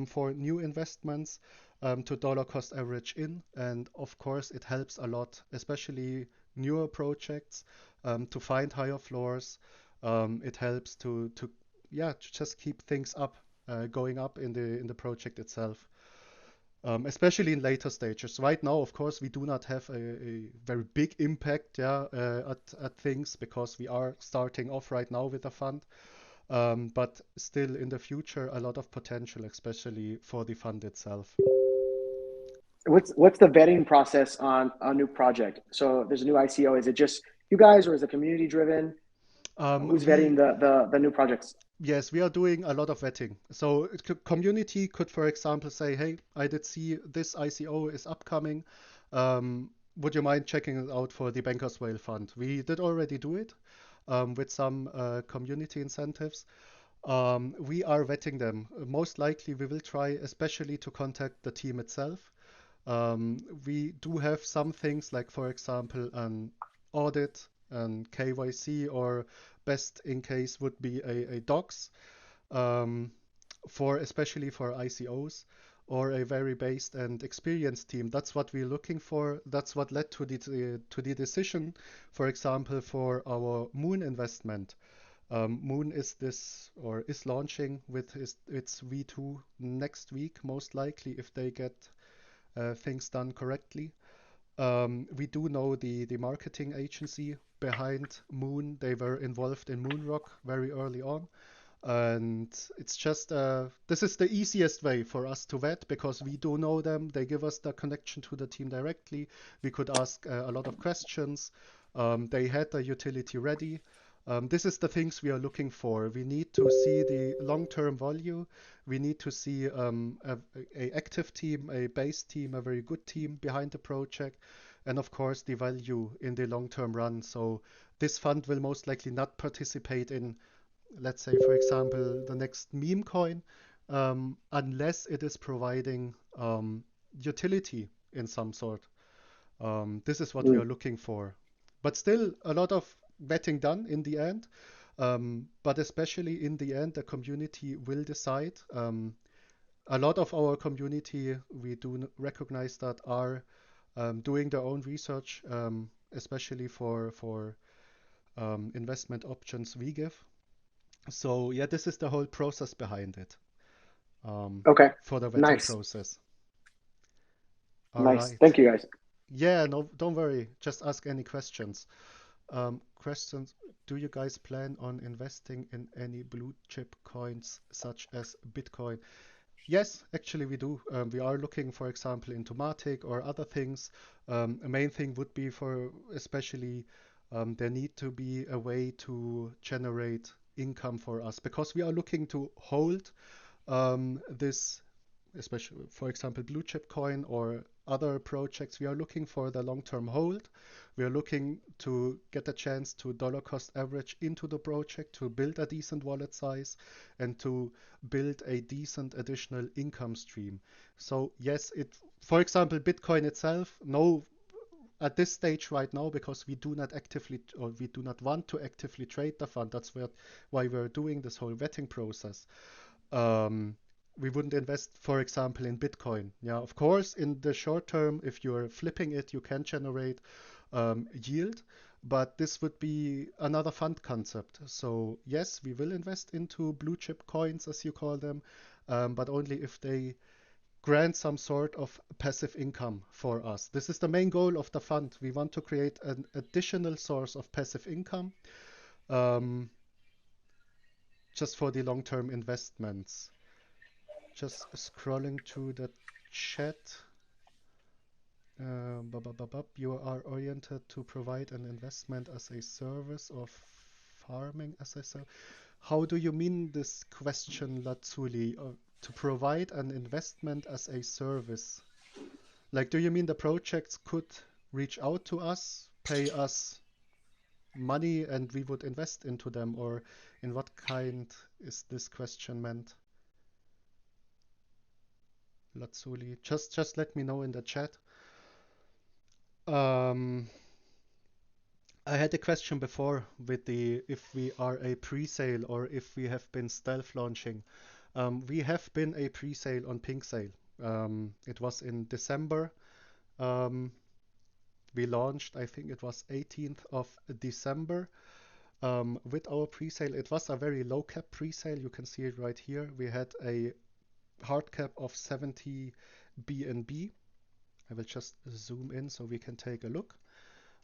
for new investments to dollar cost average in, and of course it helps a lot, especially newer projects, to find higher floors. It helps to yeah, to just keep things up, going up in the project itself. Especially in later stages. Right now, of course, we do not have a very big impact, yeah, at things because we are starting off right now with a fund. But still in the future, a lot of potential, especially for the fund itself. What's the vetting process on a new project? So there's a new ICO. Is it just you guys, or is it community driven? Who's We vetting the new projects? Yes, we are doing a lot of vetting. So community could, for example, say, hey, I did see this ICO is upcoming. Would you mind checking it out for the Bankers Whale Fund? We did already do it with some community incentives. We are vetting them. Most likely, we will try, especially to contact the team itself. We do have some things like, for example, an audit and KYC, or best in case would be a docs um, for especially for ICOs, or a very based and experienced team. That's what we're looking for. That's what led to the decision, for example, for our Moon investment. Moon is launching with its V2 next week, most likely, if they get things done correctly. We do know the marketing agency behind Moon. They were involved in Moonrock very early on. And it's just, this is the easiest way for us to vet because we do know them. They give us the connection to the team directly. We could ask a lot of questions. They had the utility ready. This is the things we are looking for. We need to see the long-term value. We need to see a active team, a base team, a very good team behind the project, and of course the value in the long-term run. So this fund will most likely not participate in, let's say, for example, the next meme coin, unless it is providing utility in some sort. This is what we are looking for. But still, a lot of vetting done in the end. But especially in the end, the community will decide. A lot of our community, we do recognize that, are doing their own research, especially for investment options we give. So yeah, this is the whole process behind it. Okay. For the vetting Nice. process. All Nice. right. Thank you, guys. Yeah, no, don't worry. Just ask any questions. Questions. Do you guys plan on investing in any blue chip coins such as Bitcoin? Yes, actually we do. We are looking, for example, into Matic or other things. A main thing would be for especially there need to be a way to generate income for us because we are looking to hold this, especially, for example, blue chip coin or other projects. We are looking for the long-term hold. We are looking to get a chance to dollar cost average into the project to build a decent wallet size and to build a decent additional income stream. So yes, for example, Bitcoin itself, no, at this stage right now, because we do not actively, or we do not want to actively trade the fund. That's why we're doing this whole vetting process. We wouldn't invest, for example, in Bitcoin. Yeah, of course, in the short term, if you're flipping it, you can generate yield, but this would be another fund concept. So yes, we will invest into blue chip coins, as you call them, but only if they grant some sort of passive income for us. This is the main goal of the fund. We want to create an additional source of passive income just for the long-term investments. Just scrolling through the chat. You are oriented to provide an investment as a service or farming as a service. How do you mean this question, Latsuli? To provide an investment as a service? Like, do you mean the projects could reach out to us, pay us money, and we would invest into them? Or in what kind is this question meant? Latsuli, just let me know in the chat. I had a question before with if we are a pre-sale or if we have been stealth launching. We have been a pre-sale on Pink Sale. It was in December. We launched, I think it was 18th of December. With our pre-sale, it was a very low cap pre-sale. You can see it right here. We had a hard cap of 70 BNB. I will just zoom in so we can take a look.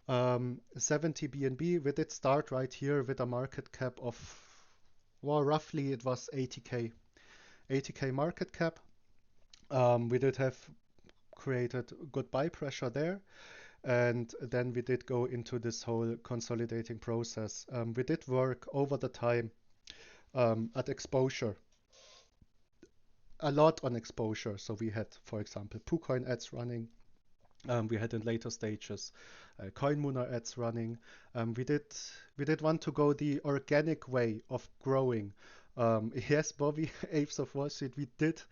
70 BNB. We did start right here with a market cap of, well, roughly it was 80k market cap. We did have created good buy pressure there, and then we did go into this whole consolidating process. We did work over the time at exposure, a lot on exposure. So we had, for example, Poocoin ads running. We had in later stages CoinMooner ads running. We did want to go the organic way of growing. Yes, Bobby, Apes of Wall Street, we did.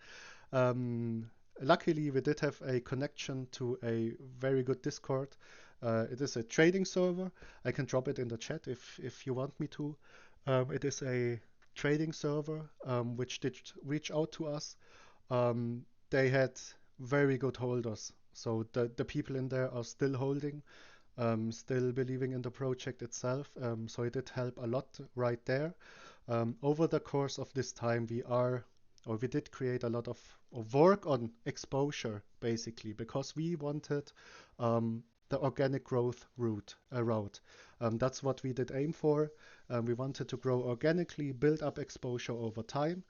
Luckily, we did have a connection to a very good Discord. It is a trading server. I can drop it in the chat if you want me to. It is a trading server which did reach out to us. They had very good holders. So the people in there are still holding, still believing in the project itself. So it did help a lot right there. Over the course of this time, we are or we did create a lot of work on exposure, basically, because we wanted the organic growth route. That's what we did aim for. We wanted to grow organically, build up exposure over time,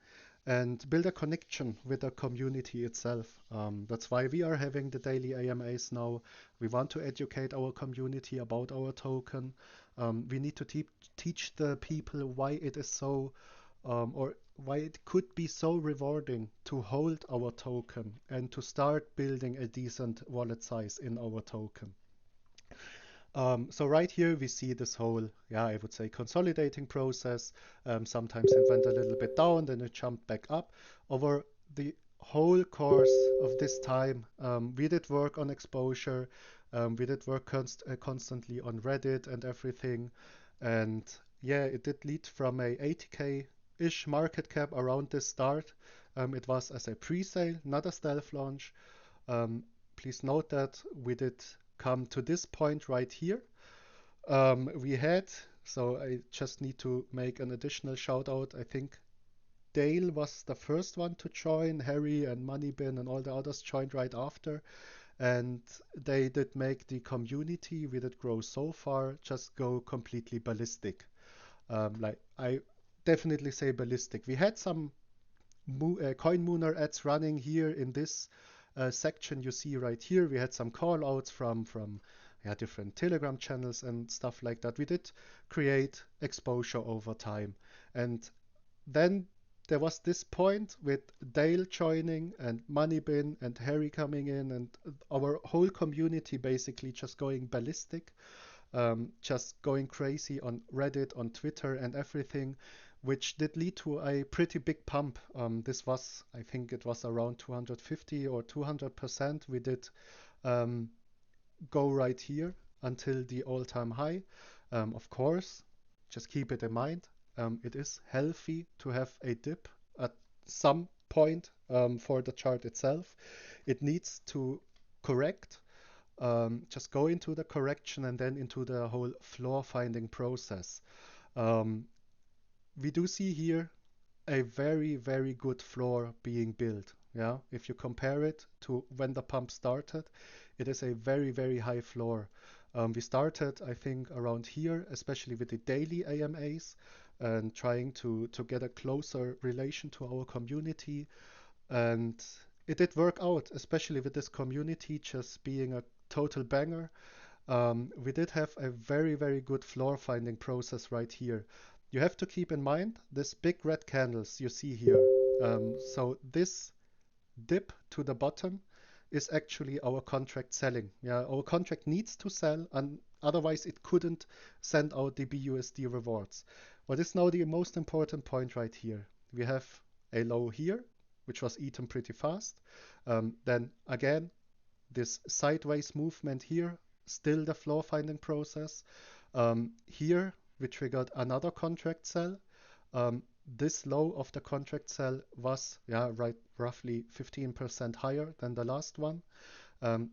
and build a connection with the community itself. That's why we are having the daily AMAs now. We want to educate our community about our token. We need to teach the people why it is so, or why it could be so rewarding to hold our token and to start building a decent wallet size in our token. So right here we see this whole, I would say, consolidating process. Sometimes it went a little bit down, then it jumped back up. Over the whole course of this time, we did work on exposure. We did work constantly on Reddit and everything. And yeah, it did lead from a 80K-ish market cap around this start. It was as a pre-sale, not a stealth launch. Please note that we did come to this point right here. We had, so I just need to make an additional shout out. I think Dale was the first one to join. Harry and Moneybin and all the others joined right after. And they did make the community, we did grow so far, just go completely ballistic. Like I definitely say ballistic. We had some coin mooner ads running here in this section you see right here. We had some call outs from different Telegram channels and stuff like that. We did create exposure over time. And then there was this point with Dale joining and Moneybin and Harry coming in and our whole community basically just going ballistic, just going crazy on Reddit, on Twitter and everything, which did lead to a pretty big pump. This was, I think it was around 250 or 200%. We did go right here until the all-time high. Of course, just keep it in mind. It is healthy to have a dip at some point for the chart itself. It needs to correct. Just go into the correction and then into the whole floor finding process. We do see here a very, very good floor being built. Yeah, if you compare it to when the pump started, it is a very, very high floor. We started, I think, around here, especially with the daily AMAs and trying to get a closer relation to our community. And it did work out, especially with this community just being a total banger. We did have a very, very good floor finding process right here. You have to keep in mind this big red candles you see here. So this dip to the bottom is actually our contract selling. Yeah, our contract needs to sell, and otherwise it couldn't send out the BUSD rewards. What is now the most important point right here? We have a low here, which was eaten pretty fast. Then again, this sideways movement here, still the floor finding process. Here we triggered another contract sell. This low of the contract sell was roughly 15% higher than the last one.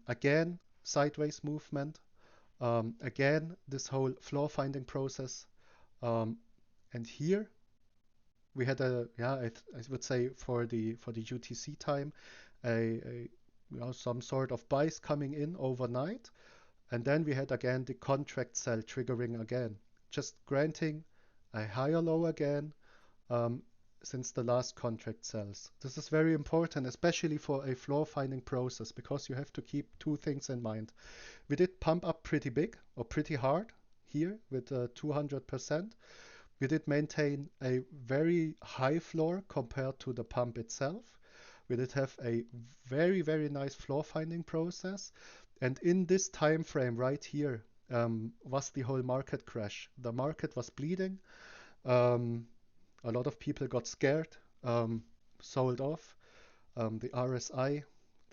Again, sideways movement. Again, this whole floor finding process. And here we had I would say for the UTC time, some sort of buys coming in overnight. And then we had again the contract sell triggering again, just granting a higher low again since the last contract sells. This is very important, especially for a floor finding process, because you have to keep two things in mind. We did pump up pretty big or pretty hard here with 200%. We did maintain a very high floor compared to the pump itself. We did have a very, very nice floor finding process. And in this time frame right here was the whole market crash. The market was bleeding. A lot of people got scared, sold off. The RSI,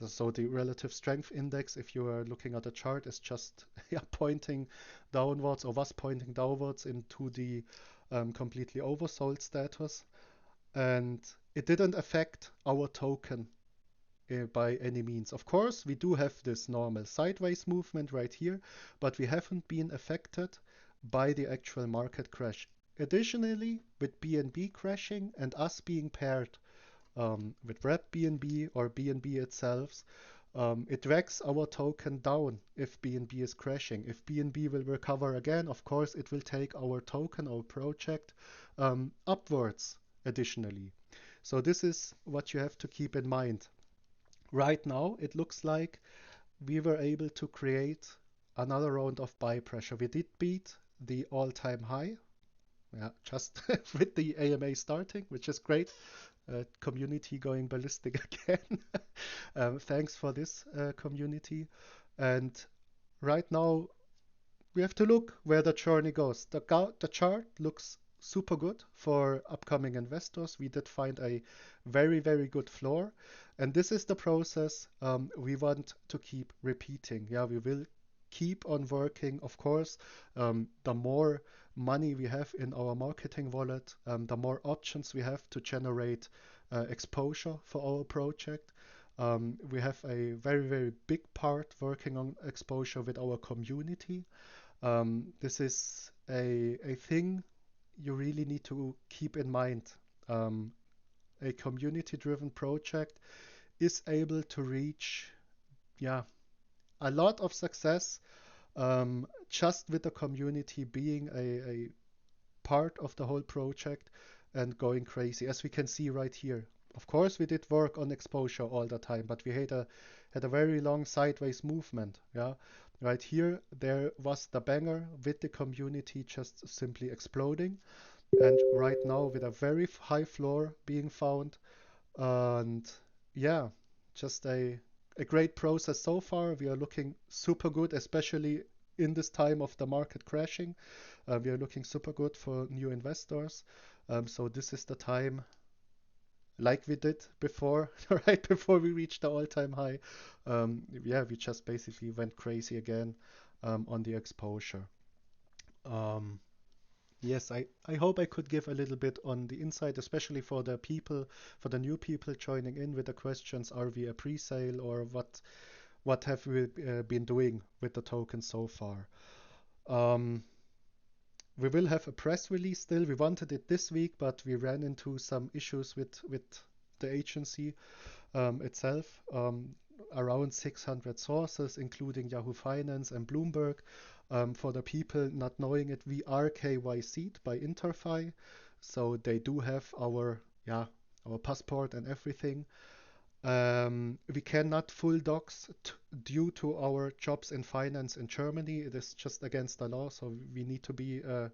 so the relative strength index, if you are looking at the chart, is just pointing downwards, or was pointing downwards into the completely oversold status. And it didn't affect our token by any means. Of course, we do have this normal sideways movement right here, but we haven't been affected by the actual market crash. Additionally, with BNB crashing and us being paired with wrap BNB or BNB itself. It drags our token down if BNB is crashing. If BNB will recover again, of course, it will take our token, our project, upwards additionally. So this is what you have to keep in mind. Right now, it looks like we were able to create another round of buy pressure. We did beat the all-time high, yeah, just with the AMA starting, which is great. Community going ballistic again. Thanks for this, community. And right now, we have to look where the journey goes. The chart looks super good for upcoming investors. We did find a very, very good floor. And this is the process we want to keep repeating. Yeah, we will keep on working. Of course, the more money we have in our marketing wallet, the more options we have to generate exposure for our project. We have a very, very big part working on exposure with our community. This is a thing you really need to keep in mind. A community-driven project is able to reach, yeah, a lot of success just with the community being a part of the whole project and going crazy, as we can see right here. Of course, we did work on exposure all the time, but we had a very long sideways movement. Yeah, right here there was the banger with the community just simply exploding, and right now with a very high floor being found, and yeah, just a great process so far. We are looking super good, especially in this time of the market crashing. We are looking super good for new investors. So this is the time, like we did before, right before we reached the all-time high. Yeah, we just basically went crazy again on the exposure. Yes, I hope I could give a little bit on the insight, especially for the people, for the new people joining in with the questions. Are we a pre-sale, or what have we been doing with the token so far? We will have a press release still. We wanted it this week, but we ran into some issues with the agency itself. Around 600 sources, including Yahoo Finance and Bloomberg. For the people not knowing it, we are KYC'd by Interfi, so they do have our passport and everything. We cannot full docs due to our jobs in finance in Germany. It is just against the law, so we need to be a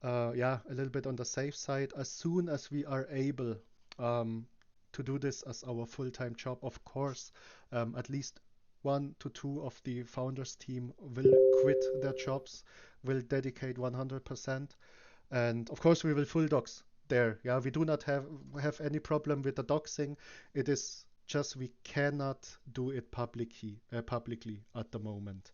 little bit on the safe side. As soon as we are able to do this as our full-time job, of course, at least 1 to 2 of the founders team will quit their jobs, will dedicate 100%, and of course we will full docs there. Yeah, we do not have any problem with the doxing. It is just we cannot do it publicly at the moment.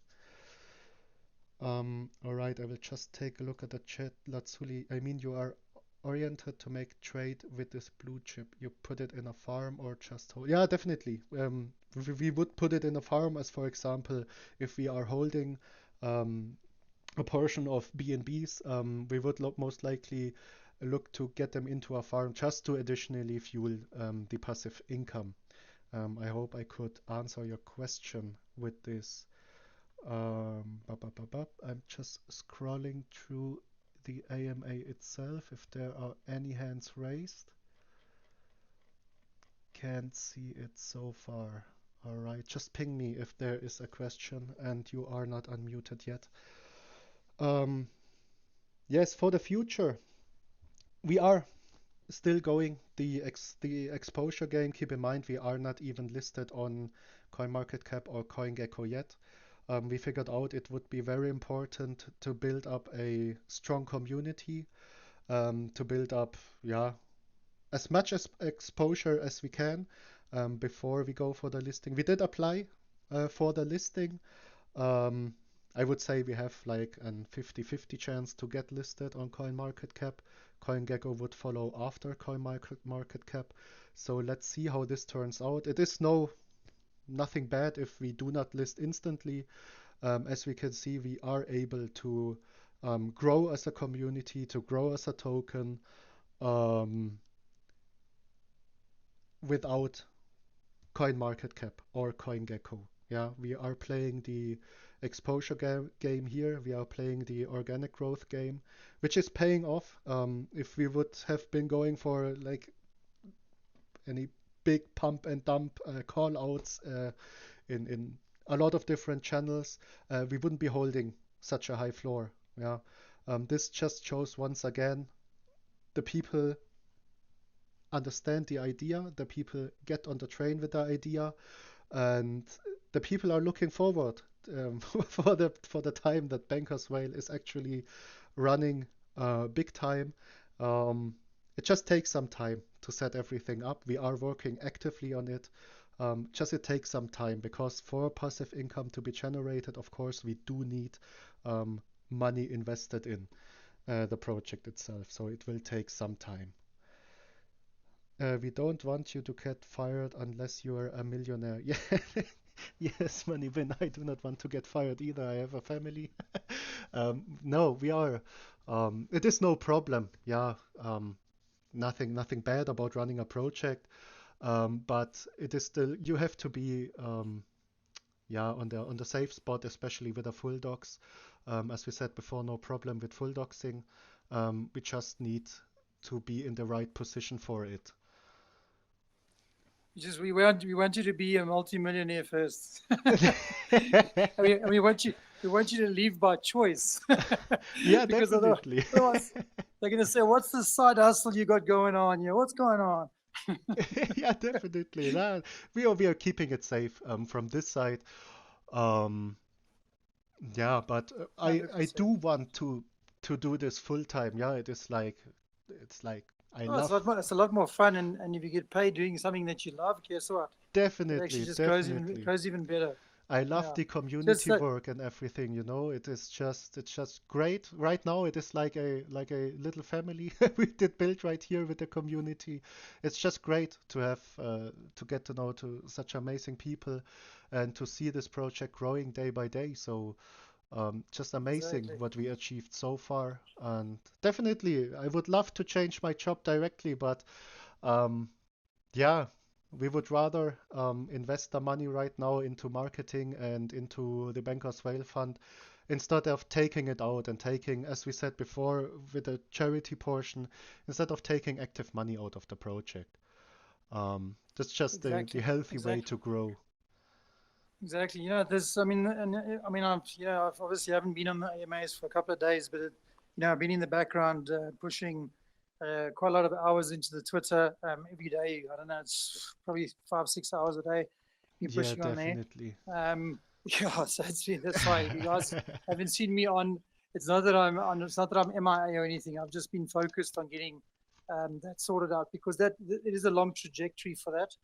All right, I will just take a look at the chat. Latsuli, I mean, you are oriented to make trade with this blue chip. You put it in a farm or just hold? Yeah, definitely. We would put it in a farm, as for example, if we are holding a portion of BNBs, we would most likely look to get them into a farm just to additionally fuel the passive income. I hope I could answer your question with this. I'm just scrolling through the AMA itself if there are any hands raised. Can't see it so far. All right, just ping me if there is a question and you are not unmuted yet. Yes, for the future, we are still going the exposure game. Keep in mind, we are not even listed on CoinMarketCap or CoinGecko yet. We figured out it would be very important to build up a strong community, to build up, as much as exposure as we can before we go for the listing. We did apply for the listing. I would say we have like a 50-50 chance to get listed on CoinMarketCap. CoinGecko would follow after CoinMarketCap. So let's see how this turns out. It is nothing bad if we do not list instantly. As we can see, we are able to grow as a community, to grow as a token. without CoinMarketCap or CoinGecko. Yeah, we are playing the exposure game here. We are playing the organic growth game, which is paying off. If we would have been going for like any big pump and dump call outs in a lot of different channels, we wouldn't be holding such a high floor. Yeah, this just shows once again the people understand the idea, the people get on the train with the idea, and the people are looking forward for the time that Bankers Whale is actually running big time. It just takes some time to set everything up. We are working actively on it. Just it takes some time because for passive income to be generated, of course, we do need money invested in the project itself. So it will take some time. We don't want you to get fired unless you are a millionaire. Yeah, yes, Money I do not want to get fired either. I have a family. No, we are. It is no problem. Yeah, nothing bad about running a project. But it is still you have to be yeah on the safe spot, especially with a full docs. As we said before, no problem with full doxing. We just need to be in the right position for it. Just we want you to be a multimillionaire first. We want you to leave by choice. Yeah, because definitely. Otherwise they're gonna say, "What's the side hustle you got going on? Yeah, what's going on?" Yeah, definitely. We are keeping it safe from this side. Um, yeah, but I 100%. do want to do this full time. Yeah, it's like I Oh, love it's a lot more fun, and if you get paid doing something that you love, guess what? It actually definitely, just definitely. goes even better. I love Yeah. the Just community that, work and everything, you know. It's just great. Right now it is like a little family we did build right here with the community. It's just great to have to get to know to such amazing people and to see this project growing day by day. So just amazing exactly. what we achieved so far. And definitely I would love to change my job directly, but um, yeah, we would rather invest the money right now into marketing and into the Bankers Whale Fund instead of taking it out and taking, as we said before, with the charity portion, instead of taking active money out of the project. That's just the Exactly. healthy way Exactly. to grow. Exactly. There's, I mean, I've obviously haven't been on the AMAs for a couple of days, but I've been in the background pushing quite a lot of hours into the Twitter every day. I don't know, it's probably 5-6 hours a day. Been Yeah, pushing on there. definitely. Yeah, so that's why you guys haven't seen me on. It's not that I'm on. It's not that I'm MIA or anything. I've just been focused on getting that sorted out because it is a long trajectory for that.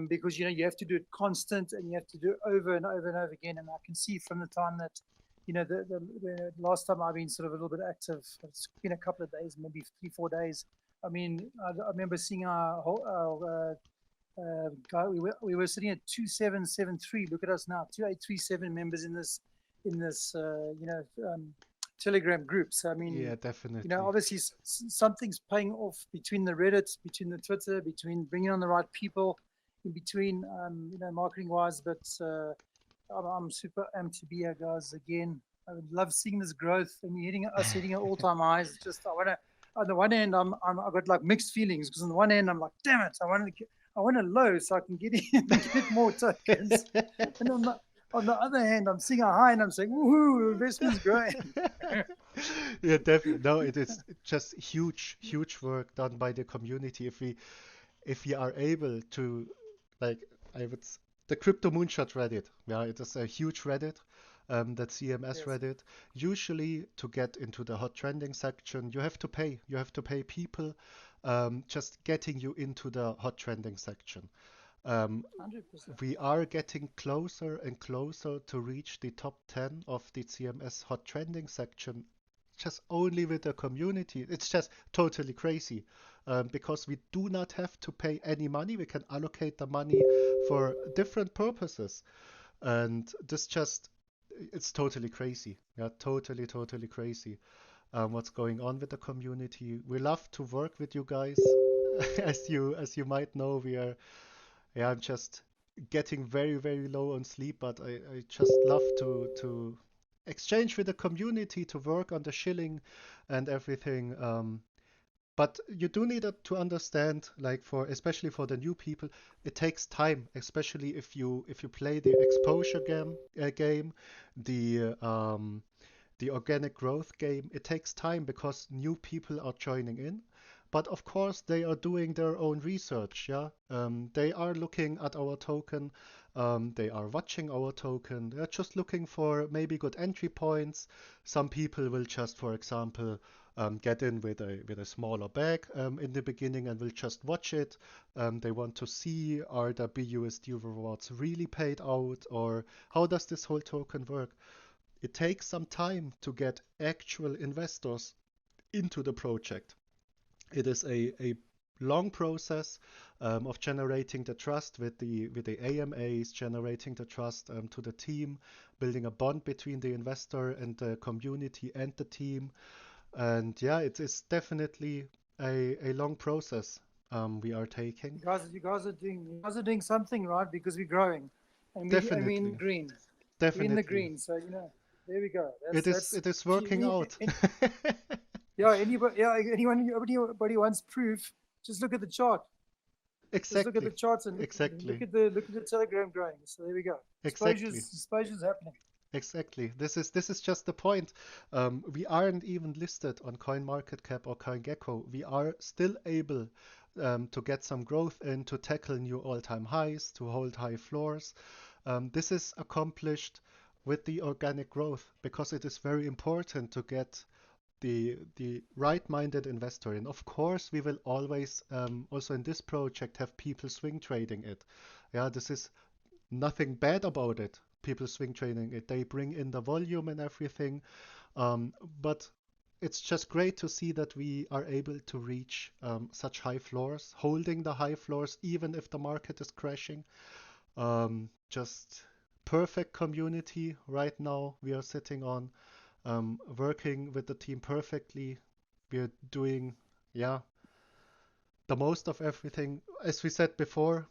Because you have to do it constant and you have to do it over and over and over again. And I can see from the time that the last time I've been sort of a little bit active, it's been a couple of days, maybe 3-4 days. I mean, I remember seeing our guy. We were sitting at 2773. Look at us now, 2837 members in this Telegram group. So I mean, Yeah, definitely. obviously something's paying off between the Reddit, between the Twitter, between bringing on the right people, in between, marketing wise. But I'm super amped to be here, guys. Again, I would love seeing this growth and hitting at all-time highs. It's just I want to. On the one hand, I've got like mixed feelings because on the one hand, I'm like, damn it, I want to low so I can get in and get more tokens. And on the other hand, I'm seeing a high and I'm saying, woohoo, investment's growing. Yeah, definitely. No, it is just huge work done by the community. If we are able to, like, the Crypto Moonshot Reddit, yeah, it is a huge Reddit, that CMS Yes. Reddit. Usually, to get into the hot trending section, you have to pay. You have to pay people, just getting you into the hot trending section. 100%. We are getting closer and closer to reach the top 10 of the CMS hot trending section just only with the community. It's just totally crazy because we do not have to pay any money. We can allocate the money for different purposes. And it's totally crazy. Yeah, totally crazy what's going on with the community. We love to work with you guys. as you might know, I'm just getting very, very low on sleep, but I just love to exchange with the community, to work on the shilling and everything. But you do need to understand, like especially for the new people, it takes time, especially if you play the exposure game, the organic growth game. It takes time because new people are joining in. But of course, they are doing their own research. Yeah, they are looking at our token. They are watching our token. They're just looking for maybe good entry points. Some people will just, for example, get in with a smaller bag in the beginning and will just watch it. They want to see, are the BUSD rewards really paid out, or how does this whole token work? It takes some time to get actual investors into the project. It is a long process of generating the trust with the AMAs, generating the trust to the team, building a bond between the investor and the community and the team. And yeah, it is definitely a long process we are taking. You guys are doing something right, because we're growing, and we Definitely, green. We're in the definitely. green, so there we go. It is working out. Anybody wants proof, just look at the chart. Just look at the Exactly. charts and Exactly. look at the Telegram growing. So there we go. Exactly. Exposure's happening. Exactly. This is just the point. We aren't even listed on CoinMarketCap or CoinGecko. We are still able to get some growth in, to tackle new all-time highs, to hold high floors. This is accomplished with the organic growth, because it is very important to get the right-minded investor in. Of course, we will always also in this project have people swing trading it. Yeah, this is nothing bad about it. People swing trading it. They bring in the volume and everything. But it's just great to see that we are able to reach such high floors, holding the high floors even if the market is crashing. Just perfect community right now we are sitting on, working with the team perfectly. We are doing, the most of everything. As we said before,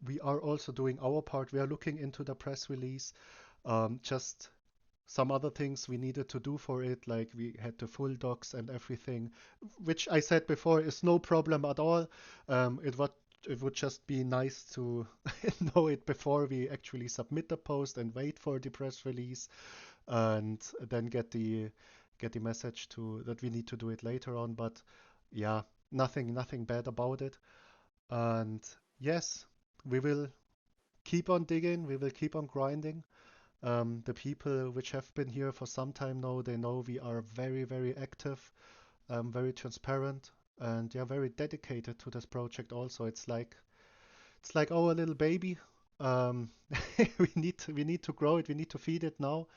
we are also doing our part. We are looking into the press release. Just some other things we needed to do for it, like we had the full docs and everything, which I said before is no problem at all. It would just be nice to know it before we actually submit the post and wait for the press release, and then get the message that we need to do it later on. But yeah, nothing bad about it. And yes, we will keep on digging, we will keep on grinding. The people which have been here for some time now, they know we are very, very active, very transparent, and yeah, very dedicated to this project also. It's like our little baby. We need to grow it, we need to feed it now.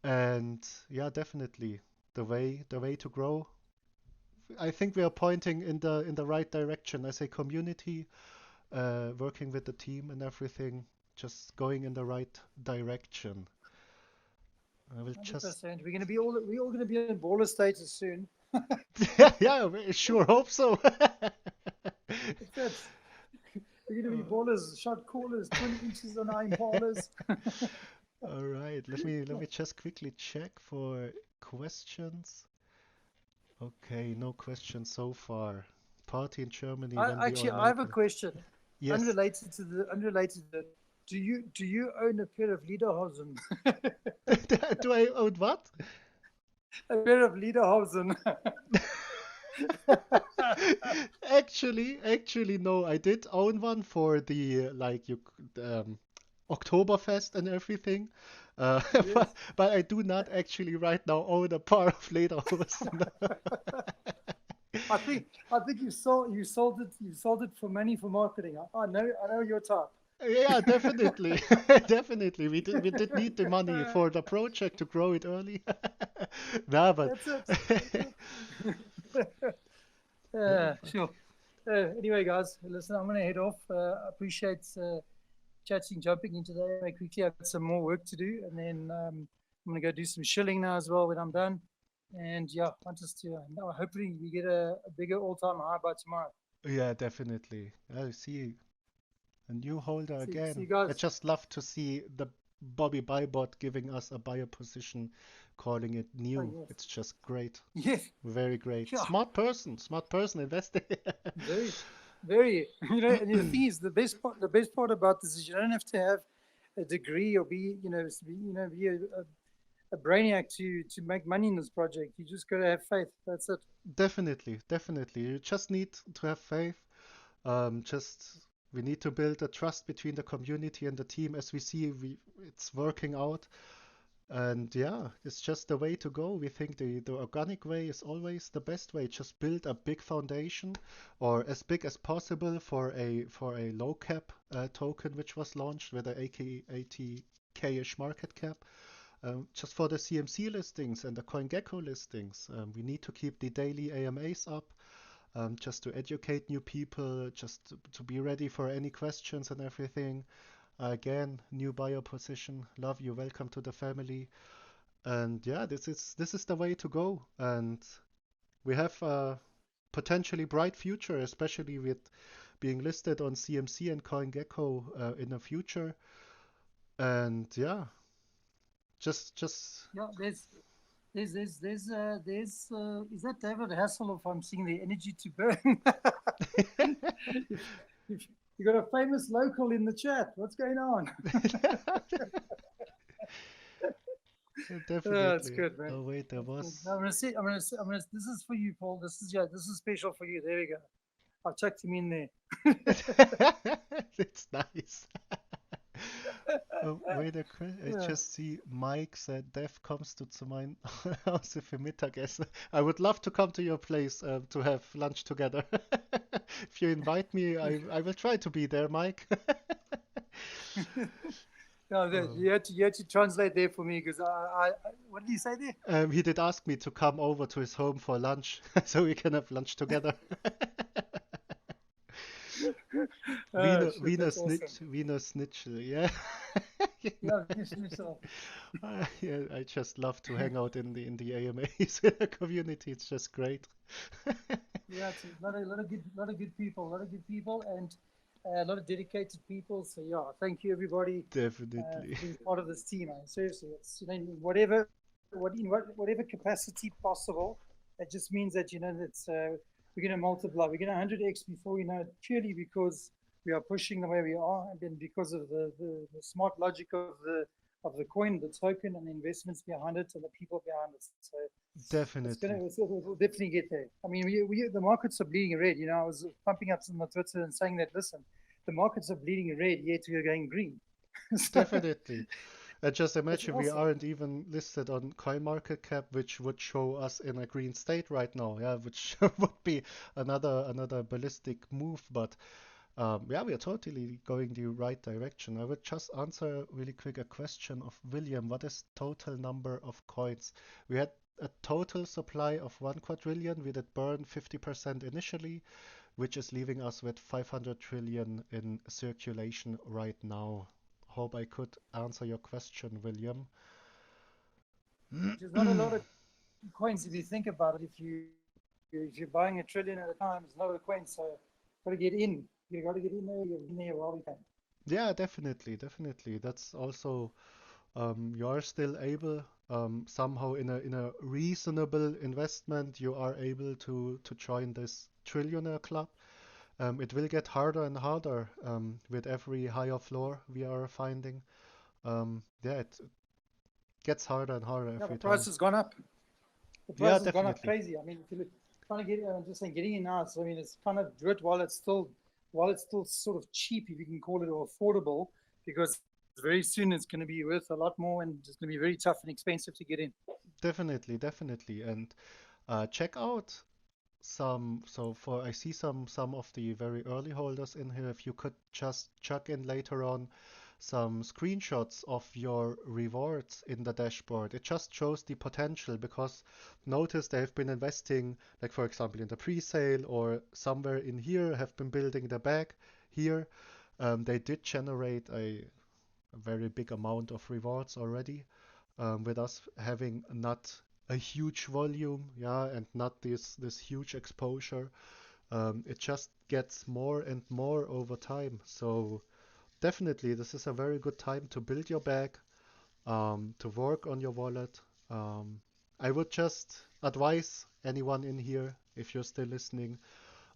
And yeah, definitely the way to grow. I think we are pointing in the right direction. As a community, working with the team and everything, just going in the right direction. I will 100%. We're all gonna be in baller status soon. yeah, we sure hope so. We're gonna be ballers, shot callers, 20 inches on our impalas. All right, let me just quickly check for questions. Okay, no questions so far. Party in Germany when we all I have a question. Yes. Unrelated to that. Do you own a pair of Lederhosen? Do I own what? A pair of Lederhosen. Actually, no. I did own one for the Oktoberfest and everything. Yes. But I do not actually right now own a pair of lederhosen. I think you sold it for money for marketing. I know your type. Yeah, definitely. Definitely. We did need the money for the project to grow it early. Nah, but That's it. Sure. Anyway, guys, listen, I'm gonna head off. I appreciate jumping into there very quickly. I've got some more work to do, and then I'm gonna go do some shilling now as well when I'm done. And yeah, I want us to hopefully we get a bigger all-time high by tomorrow. Yeah, definitely. I see a new holder See again. you I guys. just love to see the Bobby Bybot giving us a buyer position, calling it Oh new. yes, It's just great. yes, Very great. yeah, Smart person investing. very, very. And the thing is, the best part about this is you don't have to have a degree or be, be a brainiac to make money in this project. You just got to have faith. That's it. Definitely, definitely. You just need to have faith. Just we need to build a trust between the community and the team. As we see, it's working out. And yeah, it's just the way to go. We think the organic way is always the best way. Just build a big foundation, or as big as possible for a low cap token which was launched with a 80k-ish market cap. Just for the CMC listings and the CoinGecko listings, we need to keep the daily AMAs up, just to educate new people, just to be ready for any questions and everything. Again, new buyer position. Love you. Welcome to the family. And yeah, this is the way to go. And we have a potentially bright future, especially with being listed on CMC and CoinGecko in the future. And yeah, just Yeah, is that David Hasselhoff? I'm seeing the energy to burn. if you got a famous local in the chat, what's going on? That's definitely. good, man. Oh wait, there That's good. was. Now I'm gonna. This is for you, Paul. This is special for you. There we go. I've chucked him in there. It's nice. Oh, wait I Yeah. just see Mike said Dev kommst du zu mein Hause für Mittagessen. I would love to come to your place to have lunch together. If you invite me, I will try to be there, Mike. No, Um, you had to translate there for me because what did he say there? he did ask me to come over to his home for lunch, so we can have lunch together. Oh, shit, that's awesome. Wiener Schnitzel, yeah. Yeah, so, Yeah, I just love to hang out in the AMAs with the community. It's just great. yeah, it's a lot of good people, and a lot of dedicated people. So yeah, thank you everybody Definitely. for being part of this team. Seriously, it's whatever capacity possible. It just means that that's we're going to multiply. We're going to 100x before we know it. Purely because we are pushing the way we are, and then because of the smart logic of the coin, the token, and the investments behind it, and the people behind it. So Definitely. we'll definitely get there. I mean, the markets are bleeding red. I was pumping up on Twitter and saying that, listen, the markets are bleeding red, yet we're going green. So Definitely. And just it's imagine we awesome. aren't even listed on CoinMarketCap, which would show us in a green state right now. Yeah, which would be another ballistic move. But yeah, we are totally going the right direction. I would just answer really quick a question of William. What is total number of coins? We had a total supply of 1 quadrillion. We did burn 50% initially, which is leaving us with 500 trillion in circulation right now. Hope I could answer your question, William. Which is not a lot of coins if you think about it. If you're buying a trillion at a time, it's not a lot of coins. So got to get in. You got to get in there. You're in there while we can. Yeah, definitely, definitely. That's also you are still able somehow in a reasonable investment you are able to join this trillionaire club. It will get harder and harder with every higher floor we are finding. Yeah, it gets harder and harder Yeah, the every price time. has gone up. The Yeah, price has gone up definitely. crazy. I mean, if you look, trying to get, I'm just saying, getting in now. So I mean, it's kind of do it while it's still sort of cheap, if you can call it, or affordable, because very soon it's going to be worth a lot more, and it's going to be very tough and expensive to get in. Definitely, definitely. And check out so for I see some of the very early holders in here. If you could just chuck in later on some screenshots of your rewards in the dashboard, it just shows the potential because notice they've been investing, like for example in the pre-sale or somewhere in here, have been building the bag here. They did generate a very big amount of rewards already, with us having not a huge volume, yeah, and not this huge exposure. It just gets more and more over time. So definitely, this is a very good time to build your bag, to work on your wallet. I would just advise anyone in here, if you're still listening,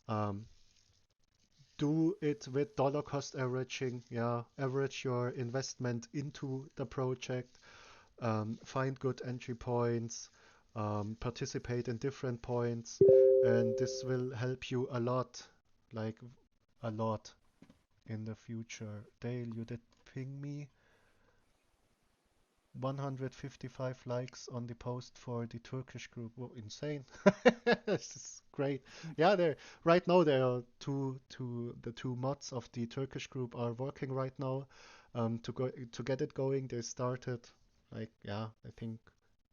um, do it with dollar cost averaging. Yeah, average your investment into the project. Find good entry points. Participate in different points, and this will help you a lot, like a lot in the future. Dale, you did ping me. 155 likes on the post for the Turkish group. Whoa, insane. This is great. Yeah, there right now there are the two mods of the Turkish group are working right now. To get it going, they started like yeah, I think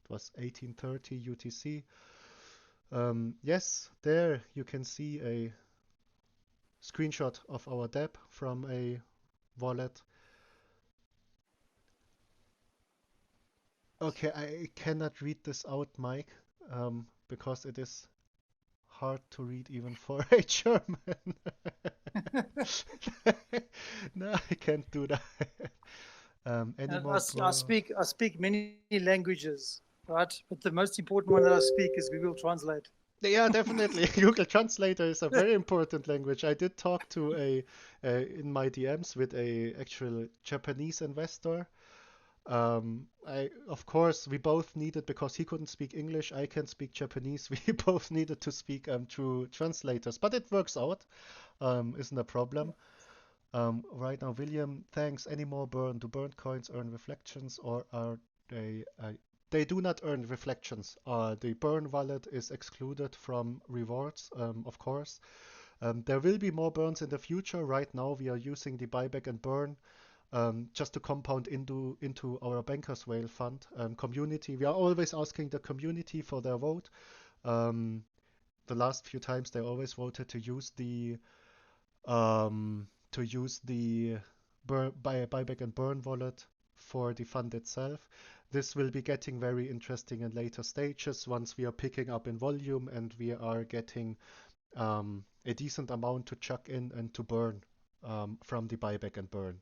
it was 1830 UTC. Yes, there you can see a screenshot of our DApp from a wallet. Okay, I cannot read this out, Mike, because it is hard to read even for a German. No, I can't do that. Any more I speak many languages, right? But the most important one that I speak is Google Translate. Yeah, definitely. Google Translator is a very important language. I did talk to in my DMs with a actual Japanese investor. Of course, we both needed, because he couldn't speak English, I can speak Japanese. We both needed to speak through translators, but it works out. Isn't a problem. Right now, William, thanks. Any more burn? Do burnt coins earn reflections, or are they? They do not earn reflections. The burn wallet is excluded from rewards, of course. There will be more burns in the future. Right now, we are using the buyback and burn just to compound into our Bankers Whale fund community. We are always asking the community for their vote. The last few times, they always voted to use the buyback and burn wallet for the fund itself. This will be getting very interesting in later stages once we are picking up in volume and we are getting a decent amount to chuck in and to burn from the buyback and burn.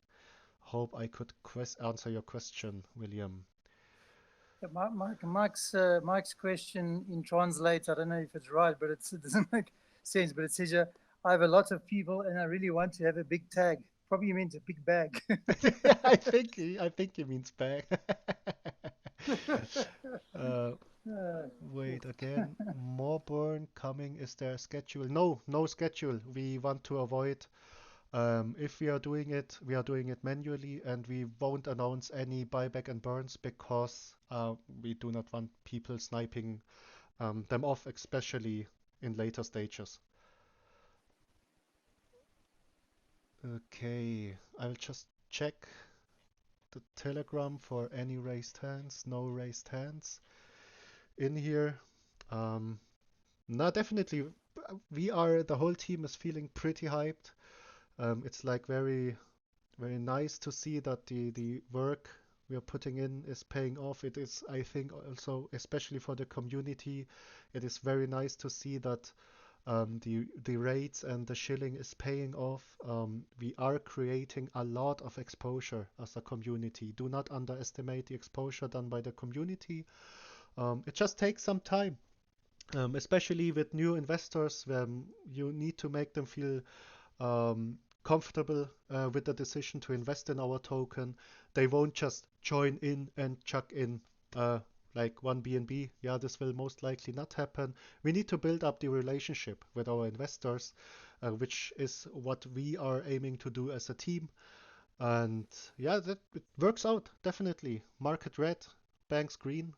Hope I could answer your question, William. Mike's question in translate, I don't know if it's right, but it doesn't make sense. But it says, I have a lot of people and I really want to have a big tag. Probably means a big bag. I think he means bag. Wait again. More burn coming. Is there a schedule? No schedule. We want to avoid. If we are doing it manually, and we won't announce any buyback and burns because we do not want people sniping them off, especially in later stages. Okay, I'll just check the Telegram for any raised hands. No raised hands in here. No, definitely, the whole team is feeling pretty hyped. It's like very, very nice to see that the work we are putting in is paying off. It is, I think, also, especially for the community, it is very nice to see that the rates and the shilling is paying off. We are creating a lot of exposure as a community. Do not underestimate the exposure done by the community. It just takes some time, especially with new investors. You need to make them feel comfortable with the decision to invest in our token. They won't just join in and chuck in like one BNB. Yeah, this will most likely not happen. We need to build up the relationship with our investors, which is what we are aiming to do as a team. And yeah, it works out, definitely. Market red, banks green,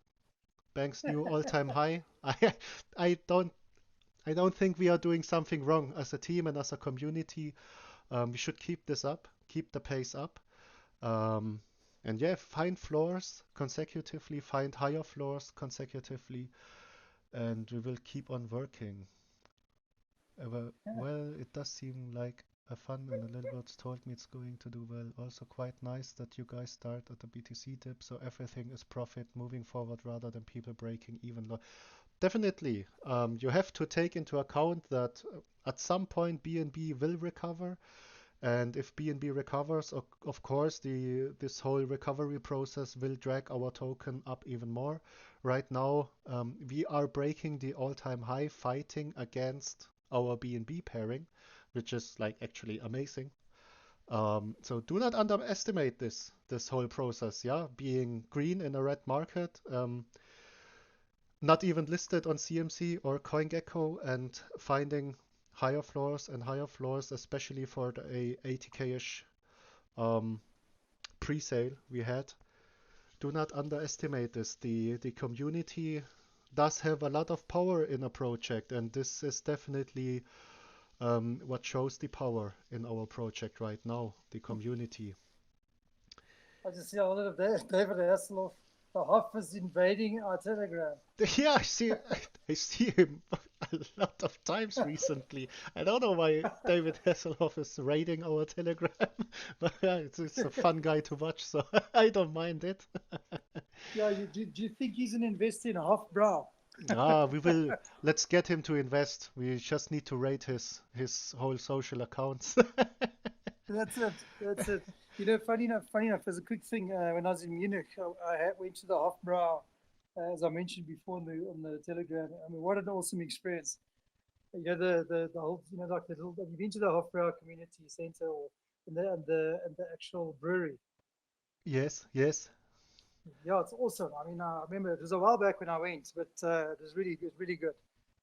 banks new all-time high. I don't think we are doing something wrong as a team and as a community. We should keep this up, keep the pace up. And yeah, find floors consecutively, find higher floors consecutively, and we will keep on working. Well, it does seem like a fun, and the little birds told me it's going to do well. Also quite nice that you guys start at the BTC dip, so everything is profit moving forward rather than people breaking even. definitely. You have to take into account that at some point BNB will recover, and if BNB recovers, of course, this whole recovery process will drag our token up even more. Right now, we are breaking the all-time high fighting against our BNB pairing, which is like actually amazing. So do not underestimate this whole process. Yeah, being green in a red market, not even listed on CMC or CoinGecko, and finding higher floors, especially for the 80k-ish um, pre-sale we had. Do not underestimate this. The community does have a lot of power in a project, and this is definitely what shows the power in our project right now, the community. I just see a lot of David Hasselhoff. The Hoff is invading our Telegram. Yeah, I see him a lot of times recently. I don't know why David Hasselhoff is raiding our Telegram, but yeah, it's a fun guy to watch, so I don't mind it. Yeah, do you think he's an investor in Hofbrau? Let's get him to invest. We just need to rate his whole social accounts. That's it. That's it. Funny enough, there's a quick thing. When I was in Munich, I went to the Hofbrau, as I mentioned before on the Telegram. I mean, what an awesome experience. The whole, like the little, have you been to the Hofbrau Community Center or and the actual brewery? Yes. Yeah, it's awesome. I mean, I remember it was a while back when I went, but it was really good, really good.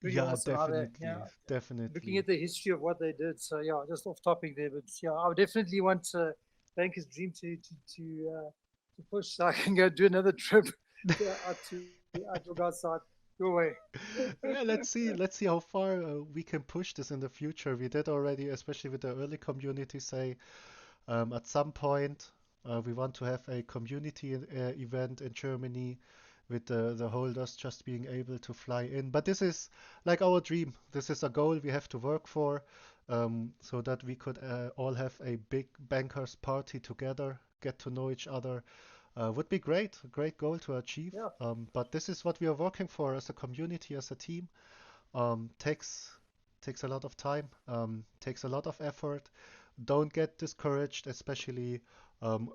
Really Yeah, awesome how they, looking definitely. at the history of what they did. So yeah, just off topic there, but yeah, I would definitely want Bankers Dream to push so I can go do another trip out your guys' side, your way. Yeah, let's see how far we can push this in the future. We did already, especially with the early community, say at some point we want to have a community event in Germany with the holders just being able to fly in. But this is like our dream. This is a goal we have to work for, so that we could all have a big bankers party together, get to know each other. Would be great, a great goal to achieve. Yeah. But this is what we are working for as a community, as a team. Takes a lot of time, takes a lot of effort. Don't get discouraged, especially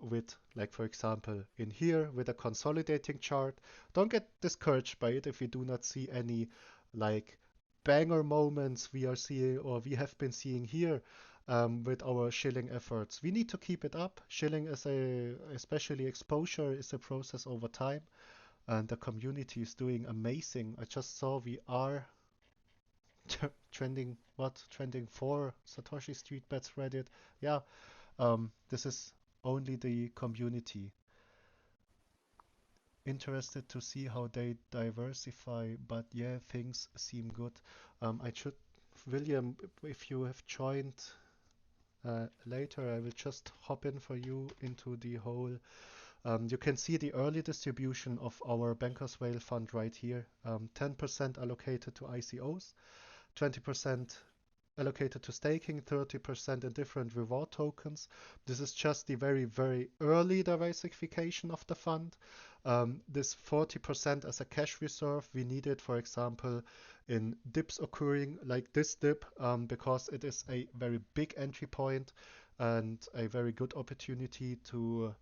with, like, for example, in here with a consolidating chart. Don't get discouraged by it if you do not see any like banger moments we are seeing or we have been seeing here with our shilling efforts. We need to keep it up. Shilling is especially exposure is a process over time, and the community is doing amazing. I just saw we are trending 4 Satoshi Street Bets Reddit. Yeah, this is only the community. Interested to see how they diversify, but yeah, things seem good. I should, William, if you have joined later, I will just hop in for you into the whole. You can see the early distribution of our Bankers Whale fund right here. 10% allocated to ICOs, 20% allocated to staking, 30% in different reward tokens. This is just the very, very early diversification of the fund. This 40% as a cash reserve, we need it, for example, in dips occurring like this dip, because it is a very big entry point and a very good opportunity to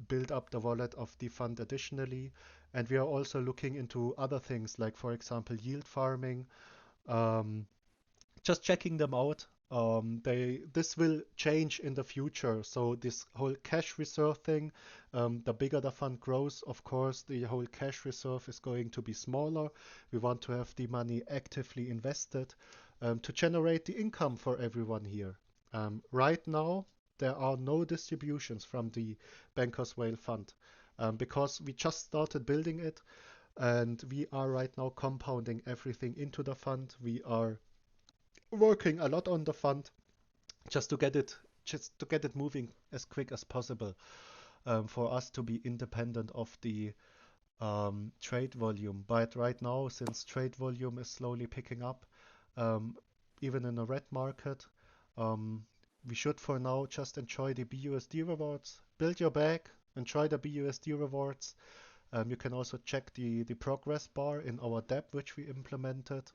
build up the wallet of the fund additionally. And we are also looking into other things like, for example, yield farming, um, just checking them out. This will change in the future. So this whole cash reserve thing, the bigger the fund grows, of course, the whole cash reserve is going to be smaller. We want to have the money actively invested to generate the income for everyone here. Right now, there are no distributions from the Bankers Whale Fund because we just started building it, and we are right now compounding everything into the fund. We are working a lot on the fund just to get it moving as quick as possible, for us to be independent of the trade volume. But right now, since trade volume is slowly picking up, um, even in a red market, um, we should for now just enjoy the BUSD rewards. Build your bag, enjoy the BUSD rewards, You can also check the progress bar in our DApp, which we implemented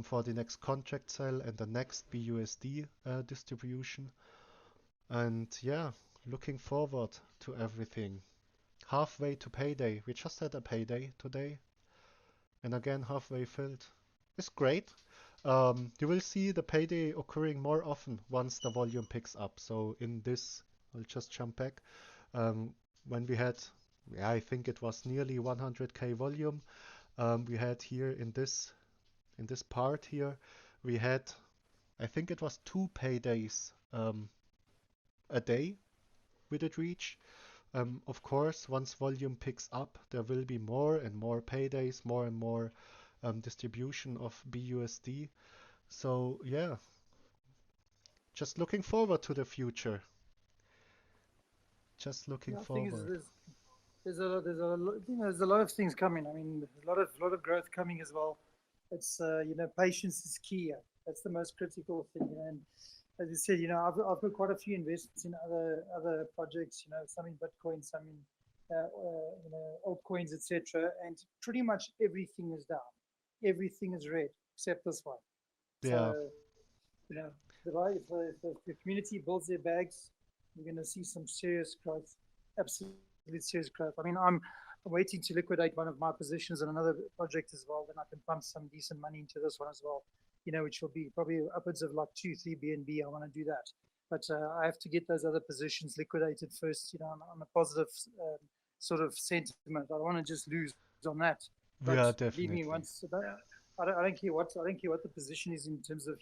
for the next contract cell and the next BUSD distribution. And yeah, looking forward to everything. Halfway to payday. We just had a payday today. And again, halfway filled. It's great. You will see the payday occurring more often once the volume picks up. So in this, I'll just jump back. When we had, yeah, I think it was nearly 100k volume. We had here in this part here, we had, I think it was 2 paydays a day we did reach. Of course, once volume picks up, there will be more and more paydays, more and more distribution of BUSD. So yeah, just looking forward to the future. Just looking Yeah, I think forward. there's a lot of things coming. I mean, there's a lot of growth coming as well. It's patience is key. That's the most critical thing. And as you said, I've got quite a few investments in other projects. Some in Bitcoin, some in altcoins, etc. And pretty much everything is down. Everything is red except this one. Yeah. So if the community builds their bags, we're going to see some serious growth. Absolutely serious growth. I mean, I'm waiting to liquidate one of my positions in another project as well. Then I can pump some decent money into this one as well. Which will be probably upwards of like 2-3 BNB. I want to do that, but I have to get those other positions liquidated first. On a positive sort of sentiment. I don't want to just lose on that. But Yeah, believe me, definitely. once I don't care what the position is in terms of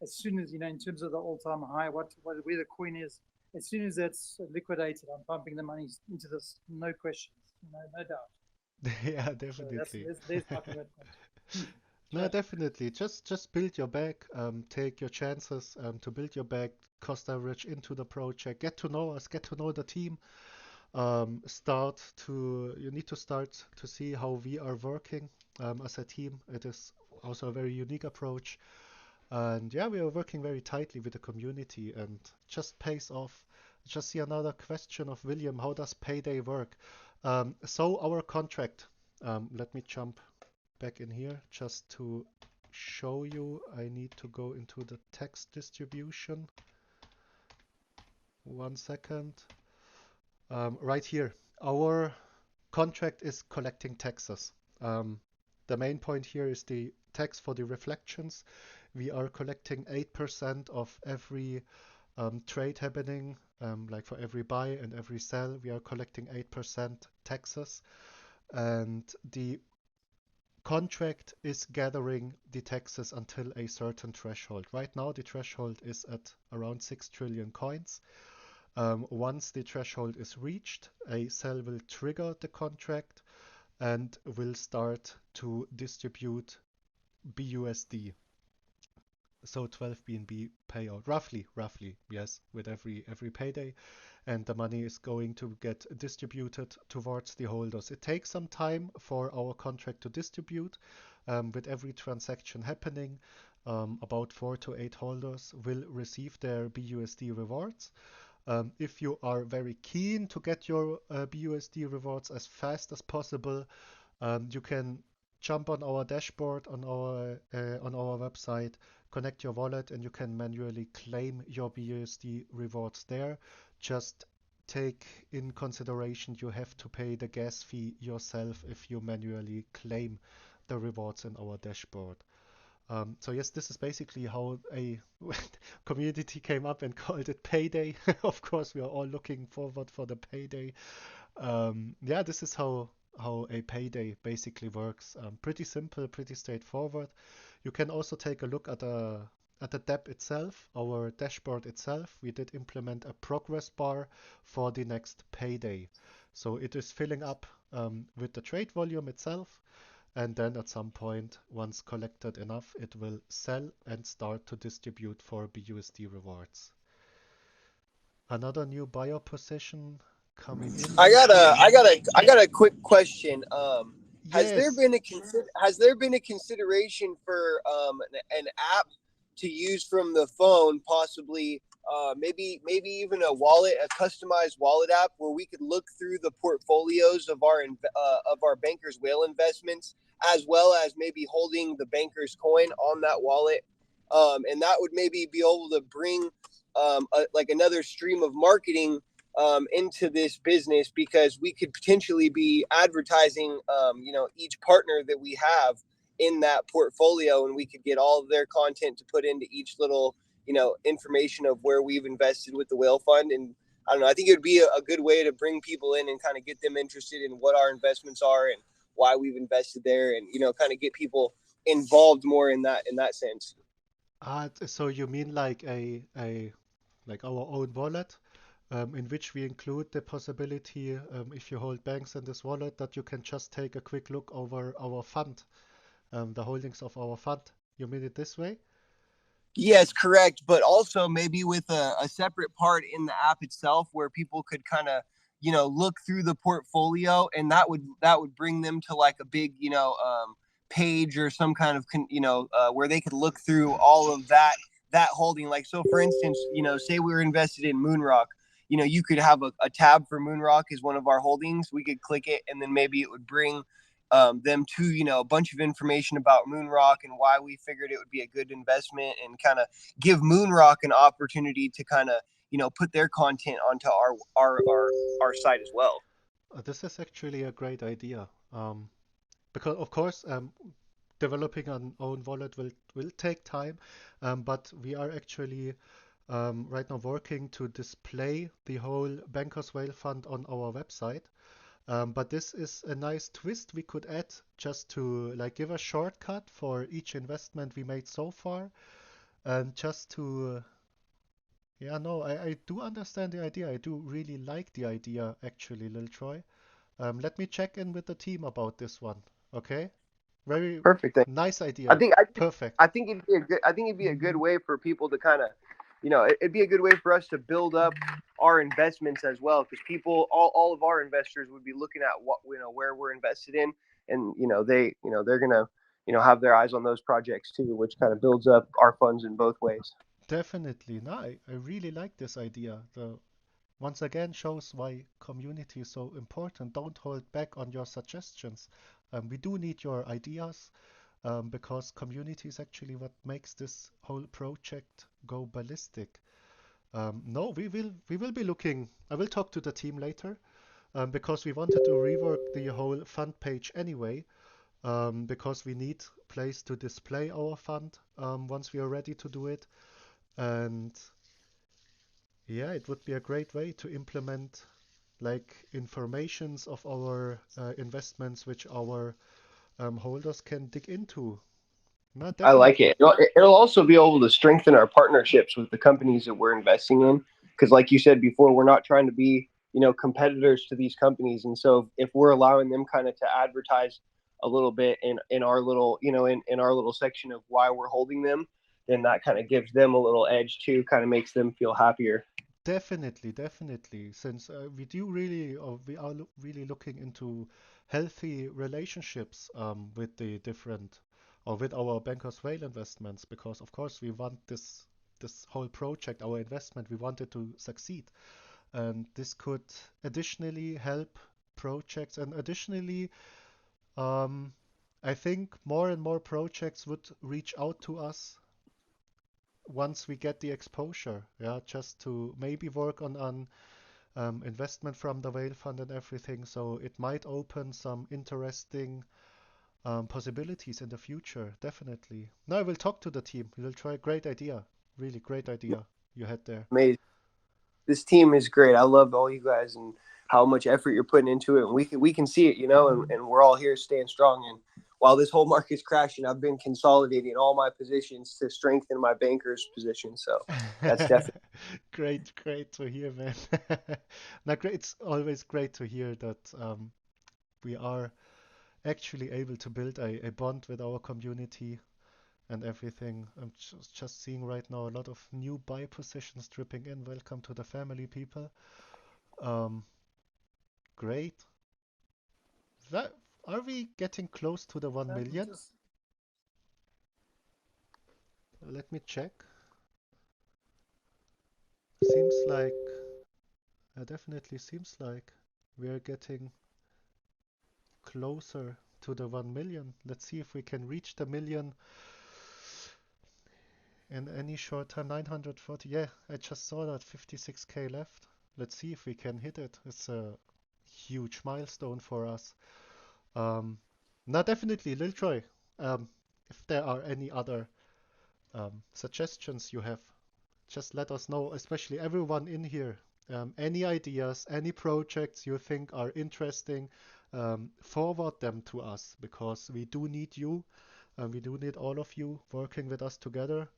as soon as in terms of the all-time high, where the coin is. As soon as that's liquidated, I'm pumping the money into this, no questions, no doubt. Yeah, So definitely. there's my commitment. No, definitely. Just build your bag, take your chances to build your bag, cost average into the project, get to know us, get to know the team. You need to start to see how we are working as a team. It is also a very unique approach. And yeah, we are working very tightly with the community and just pays off. Just see another question of William, how does Payday work? So our contract, let me jump back in here just to show you. I need to go into the text distribution. 1 second. Right here, our contract is collecting taxes. The main point here is the tax for the reflections. We are collecting 8% of every trade happening, like for every buy and every sell, we are collecting 8% taxes. And the contract is gathering the taxes until a certain threshold. Right now, the threshold is at around 6 trillion coins. Once the threshold is reached, a cell will trigger the contract and will start to distribute BUSD. So 12 BNB payout, roughly, yes, with every payday, and the money is going to get distributed towards the holders. It takes some time for our contract to distribute. With every transaction happening, about 4 to 8 holders will receive their BUSD rewards. If you are very keen to get your BUSD rewards as fast as possible, you can jump on our dashboard on our website, connect your wallet, and you can manually claim your BUSD rewards there. Just take in consideration you have to pay the gas fee yourself if you manually claim the rewards in our dashboard. So yes, this is basically how a community came up and called it Payday. Of course, we are all looking forward for the payday. Yeah, this is how a payday basically works. Pretty simple, pretty straightforward. You can also take a look at the DApp itself, our dashboard itself. We did implement a progress bar for the next payday. So it is filling up with the trade volume itself. And then at some point, once collected enough, it will sell and start to distribute for BUSD rewards. Another new buyer position coming in. I got a quick question. Has there Yes. been a consideration for an app to use from the phone, possibly maybe even a wallet, a customized wallet app where we could look through the portfolios of our bankers whale investments, as well as maybe holding the bankers coin on that wallet, and that would maybe be able to bring like another stream of marketing into this business, because we could potentially be advertising each partner that we have in that portfolio, and we could get all of their content to put into each little information of where we've invested with the whale fund. And I don't know, I think it would be a good way to bring people in and kind of get them interested in what our investments are and why we've invested there, and kind of get people involved more in that sense. So you mean like like our own wallet, in which we include the possibility, if you hold banks in this wallet, that you can just take a quick look over our fund, the holdings of our fund. You mean it this way? Yes, correct. But also maybe with a separate part in the app itself where people could kind of, look through the portfolio, and that would bring them to like a big, page or some kind of, where they could look through all of that holding. Like, so for instance, say we were invested in Moonrock, you could have a tab for Moonrock as one of our holdings. We could click it, and then maybe it would bring them to a bunch of information about Moonrock and why we figured it would be a good investment, and kind of give Moonrock an opportunity to kind of put their content onto our site as well. This is actually a great idea. Because of course, developing an own wallet will take time, but we are actually right now working to display the whole Bankers Whale Fund on our website. But this is a nice twist we could add, just to like give a shortcut for each investment we made so far, and just to yeah, no, I do understand the idea. I do really like the idea actually, Lil Troy. Let me check in with the team about this one. Okay? Very Perfect. nice I idea. think Perfect. I think it'd be a good way for people to kind of, it'd be a good way for us to build up our investments as well, because people, all of our investors would be looking at what where we're invested in, and they're gonna have their eyes on those projects too, which kind of builds up our funds in both ways. Definitely. No, I really like this idea. Once again shows why community is so important. Don't hold back on your suggestions. We do need your ideas, because community is actually what makes this whole project go ballistic. No, we will be looking. I will talk to the team later, because we wanted to rework the whole fund page anyway, because we need place to display our fund once we are ready to do it. And yeah, it would be a great way to implement like informations of our investments which our holders can dig into. No, I like definitely. it. It'll also be able to strengthen our partnerships with the companies that we're investing in, because like you said before, we're not trying to be competitors to these companies, and so if we're allowing them kind of to advertise a little bit in our little in our little section of why we're holding them, then that kind of gives them a little edge too, kind of makes them feel happier. Definitely, definitely. Since we do really, or we are really looking into healthy relationships with the different, or with our Bankers Whale investments, because of course we want this whole project, our investment, we want it to succeed, and this could additionally help projects, and additionally, um, I think more and more projects would reach out to us once we get the exposure, yeah, just to maybe work on an investment from the whale fund and everything. So it might open some interesting possibilities in the future, definitely. No, I will talk to the team. We will try. Great idea. Really great idea you had there. Amazing. This team is great. I love all you guys and how much effort you're putting into it. And we can see it, and we're all here staying strong. And while this whole market's crashing, I've been consolidating all my positions to strengthen my bankers position. So that's definitely Great to hear, man. Now, great, it's always great to hear that we are actually able to build a bond with our community and everything. I'm just seeing right now a lot of new buy positions dripping in. Welcome to the family, people. Um, Great. That, are we getting close to the 1 million? Let me check. seems like definitely seems like we're getting closer to the 1 million. Let's see if we can reach the million in any short time. 940. Yeah, I just saw that 56k left. Let's see if we can hit it. It's a huge milestone for us. Now, definitely, Lil Troy, if there are any other suggestions you have, just let us know, especially everyone in here. Any ideas, any projects you think are interesting, forward them to us because we do need you. We do need all of you working with us together.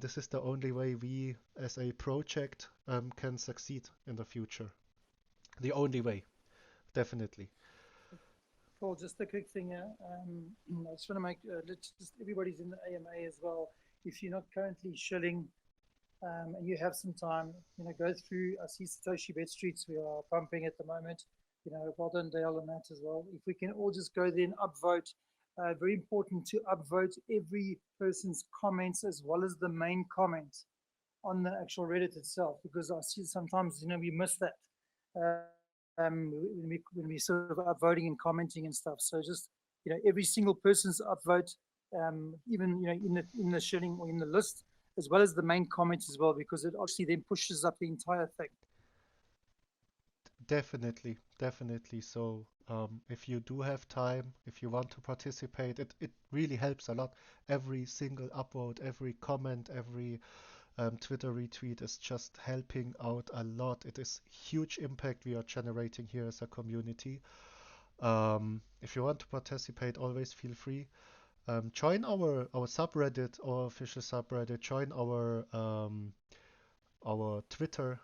This is the only way we, as a project, can succeed in the future. The only way, definitely. Paul, just a quick thing. I just want to make just everybody's in the AMA as well. If you're not currently shilling and you have some time, go through. I see Satoshi Bet Streets. We are pumping at the moment. Well done, Dale, on that as well. If we can all just go there and upvote. Very important to upvote every person's comments as well as the main comment on the actual Reddit itself, because I see sometimes we miss that when we sort of upvoting and commenting and stuff. So just every single person's upvote, even in the shilling or in the list, as well as the main comments as well, because it actually then pushes up the entire thing. Definitely, definitely. So if you do have time, if you want to participate, it really helps a lot. Every single upvote, every comment, every Twitter retweet is just helping out a lot. It is huge impact we are generating here as a community. If you want to participate, always feel free. Join our subreddit, our official subreddit. Join our Twitter.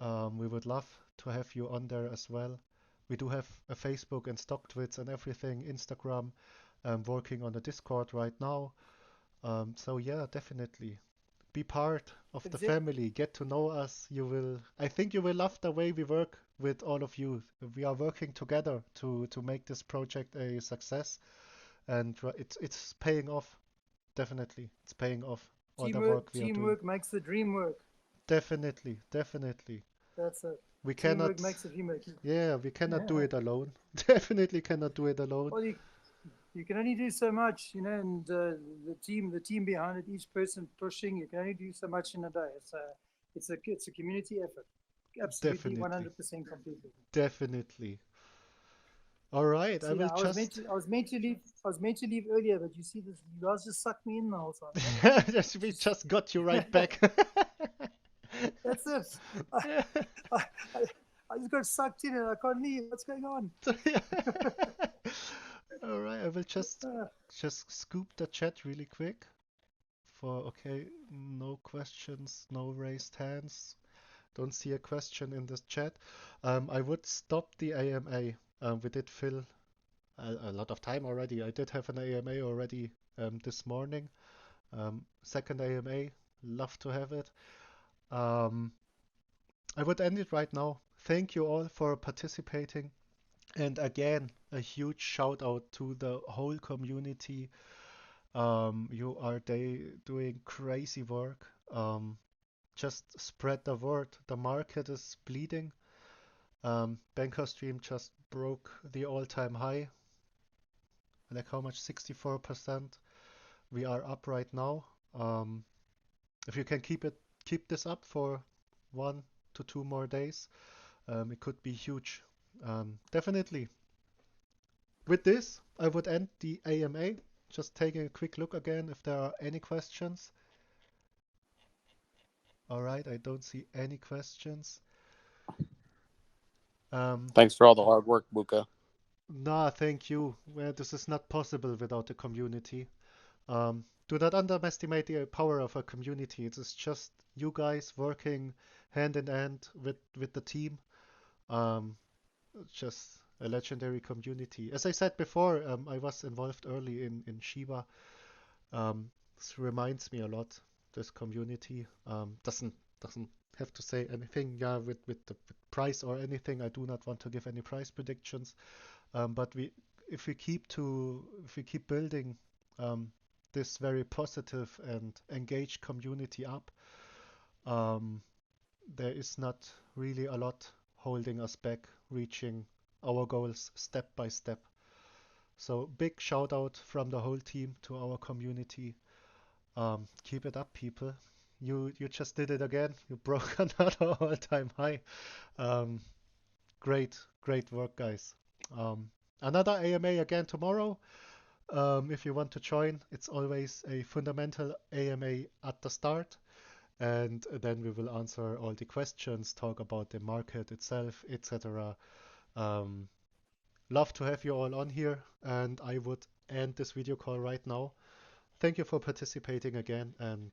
We would love to have you on there as well. We do have a Facebook and stock tweets and everything, Instagram, working on the Discord right now. So yeah, definitely be part of the family. Get to know us. I think you will love the way we work with all of you. We are working together to make this project a success, and it's paying off. Definitely, it's paying off. All the work we are doing. Teamwork makes the dream work. Definitely, definitely. That's it. We Teamwork cannot. makes the dream work. Yeah, we cannot do it alone. Definitely cannot do it alone. Well, you can only do so much, and the team behind it, each person pushing, you can only do so much in a day. It's a community effort. Absolutely, Definitely. 100% completely. Definitely. All right, See, I was meant to leave earlier, but you see this, you guys just sucked me in the whole time. Yes, we just got you right back. That's it. I just got sucked in and I can't leave. What's going on? All right, I will just scoop the chat really quick. Okay, no questions, no raised hands. Don't see a question in this chat. I would stop the AMA. We did fill a lot of time already. I did have an AMA already this morning. Second AMA, love to have it. I would end it right now. Thank you all for participating. And again, a huge shout out to the whole community. You are doing crazy work. Just spread the word. The market is bleeding. BankersDream just broke the all-time high. Like how much? 64%. We are up right now. If you can keep this up for 1 to 2 more days, it could be huge. Definitely. With this, I would end the AMA. Just taking a quick look again if there are any questions. All right, I don't see any questions. Thanks for all the hard work, Buka. Nah, thank you. Well, this is not possible without the community. Do not underestimate the power of a community. It is just you guys working hand in hand with the team. Just a legendary community. As I said before, I was involved early in Shiba. This reminds me a lot. This community doesn't have to say anything. Yeah, with the price or anything. I do not want to give any price predictions. But if we keep building this very positive and engaged community up, there is not really a lot holding us back reaching our goals step by step. So big shout out from the whole team to our community. Keep it up, people. You just did it again. You broke another all-time high. Um, great work, guys. Another AMA again tomorrow. If you want to join, it's always a fundamental AMA at the start, and then we will answer all the questions, talk about the market itself, etc. Love to have you all on here, and I would end this video call right now. Thank you for participating again, and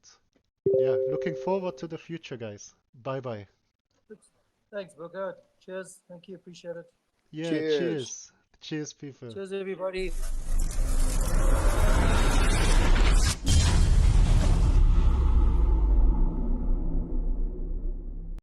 yeah, looking forward to the future, guys. Bye bye. Thanks, Booker. Cheers. Thank you. Appreciate it. Yeah, Cheers. cheers. Cheers, people. Cheers, everybody.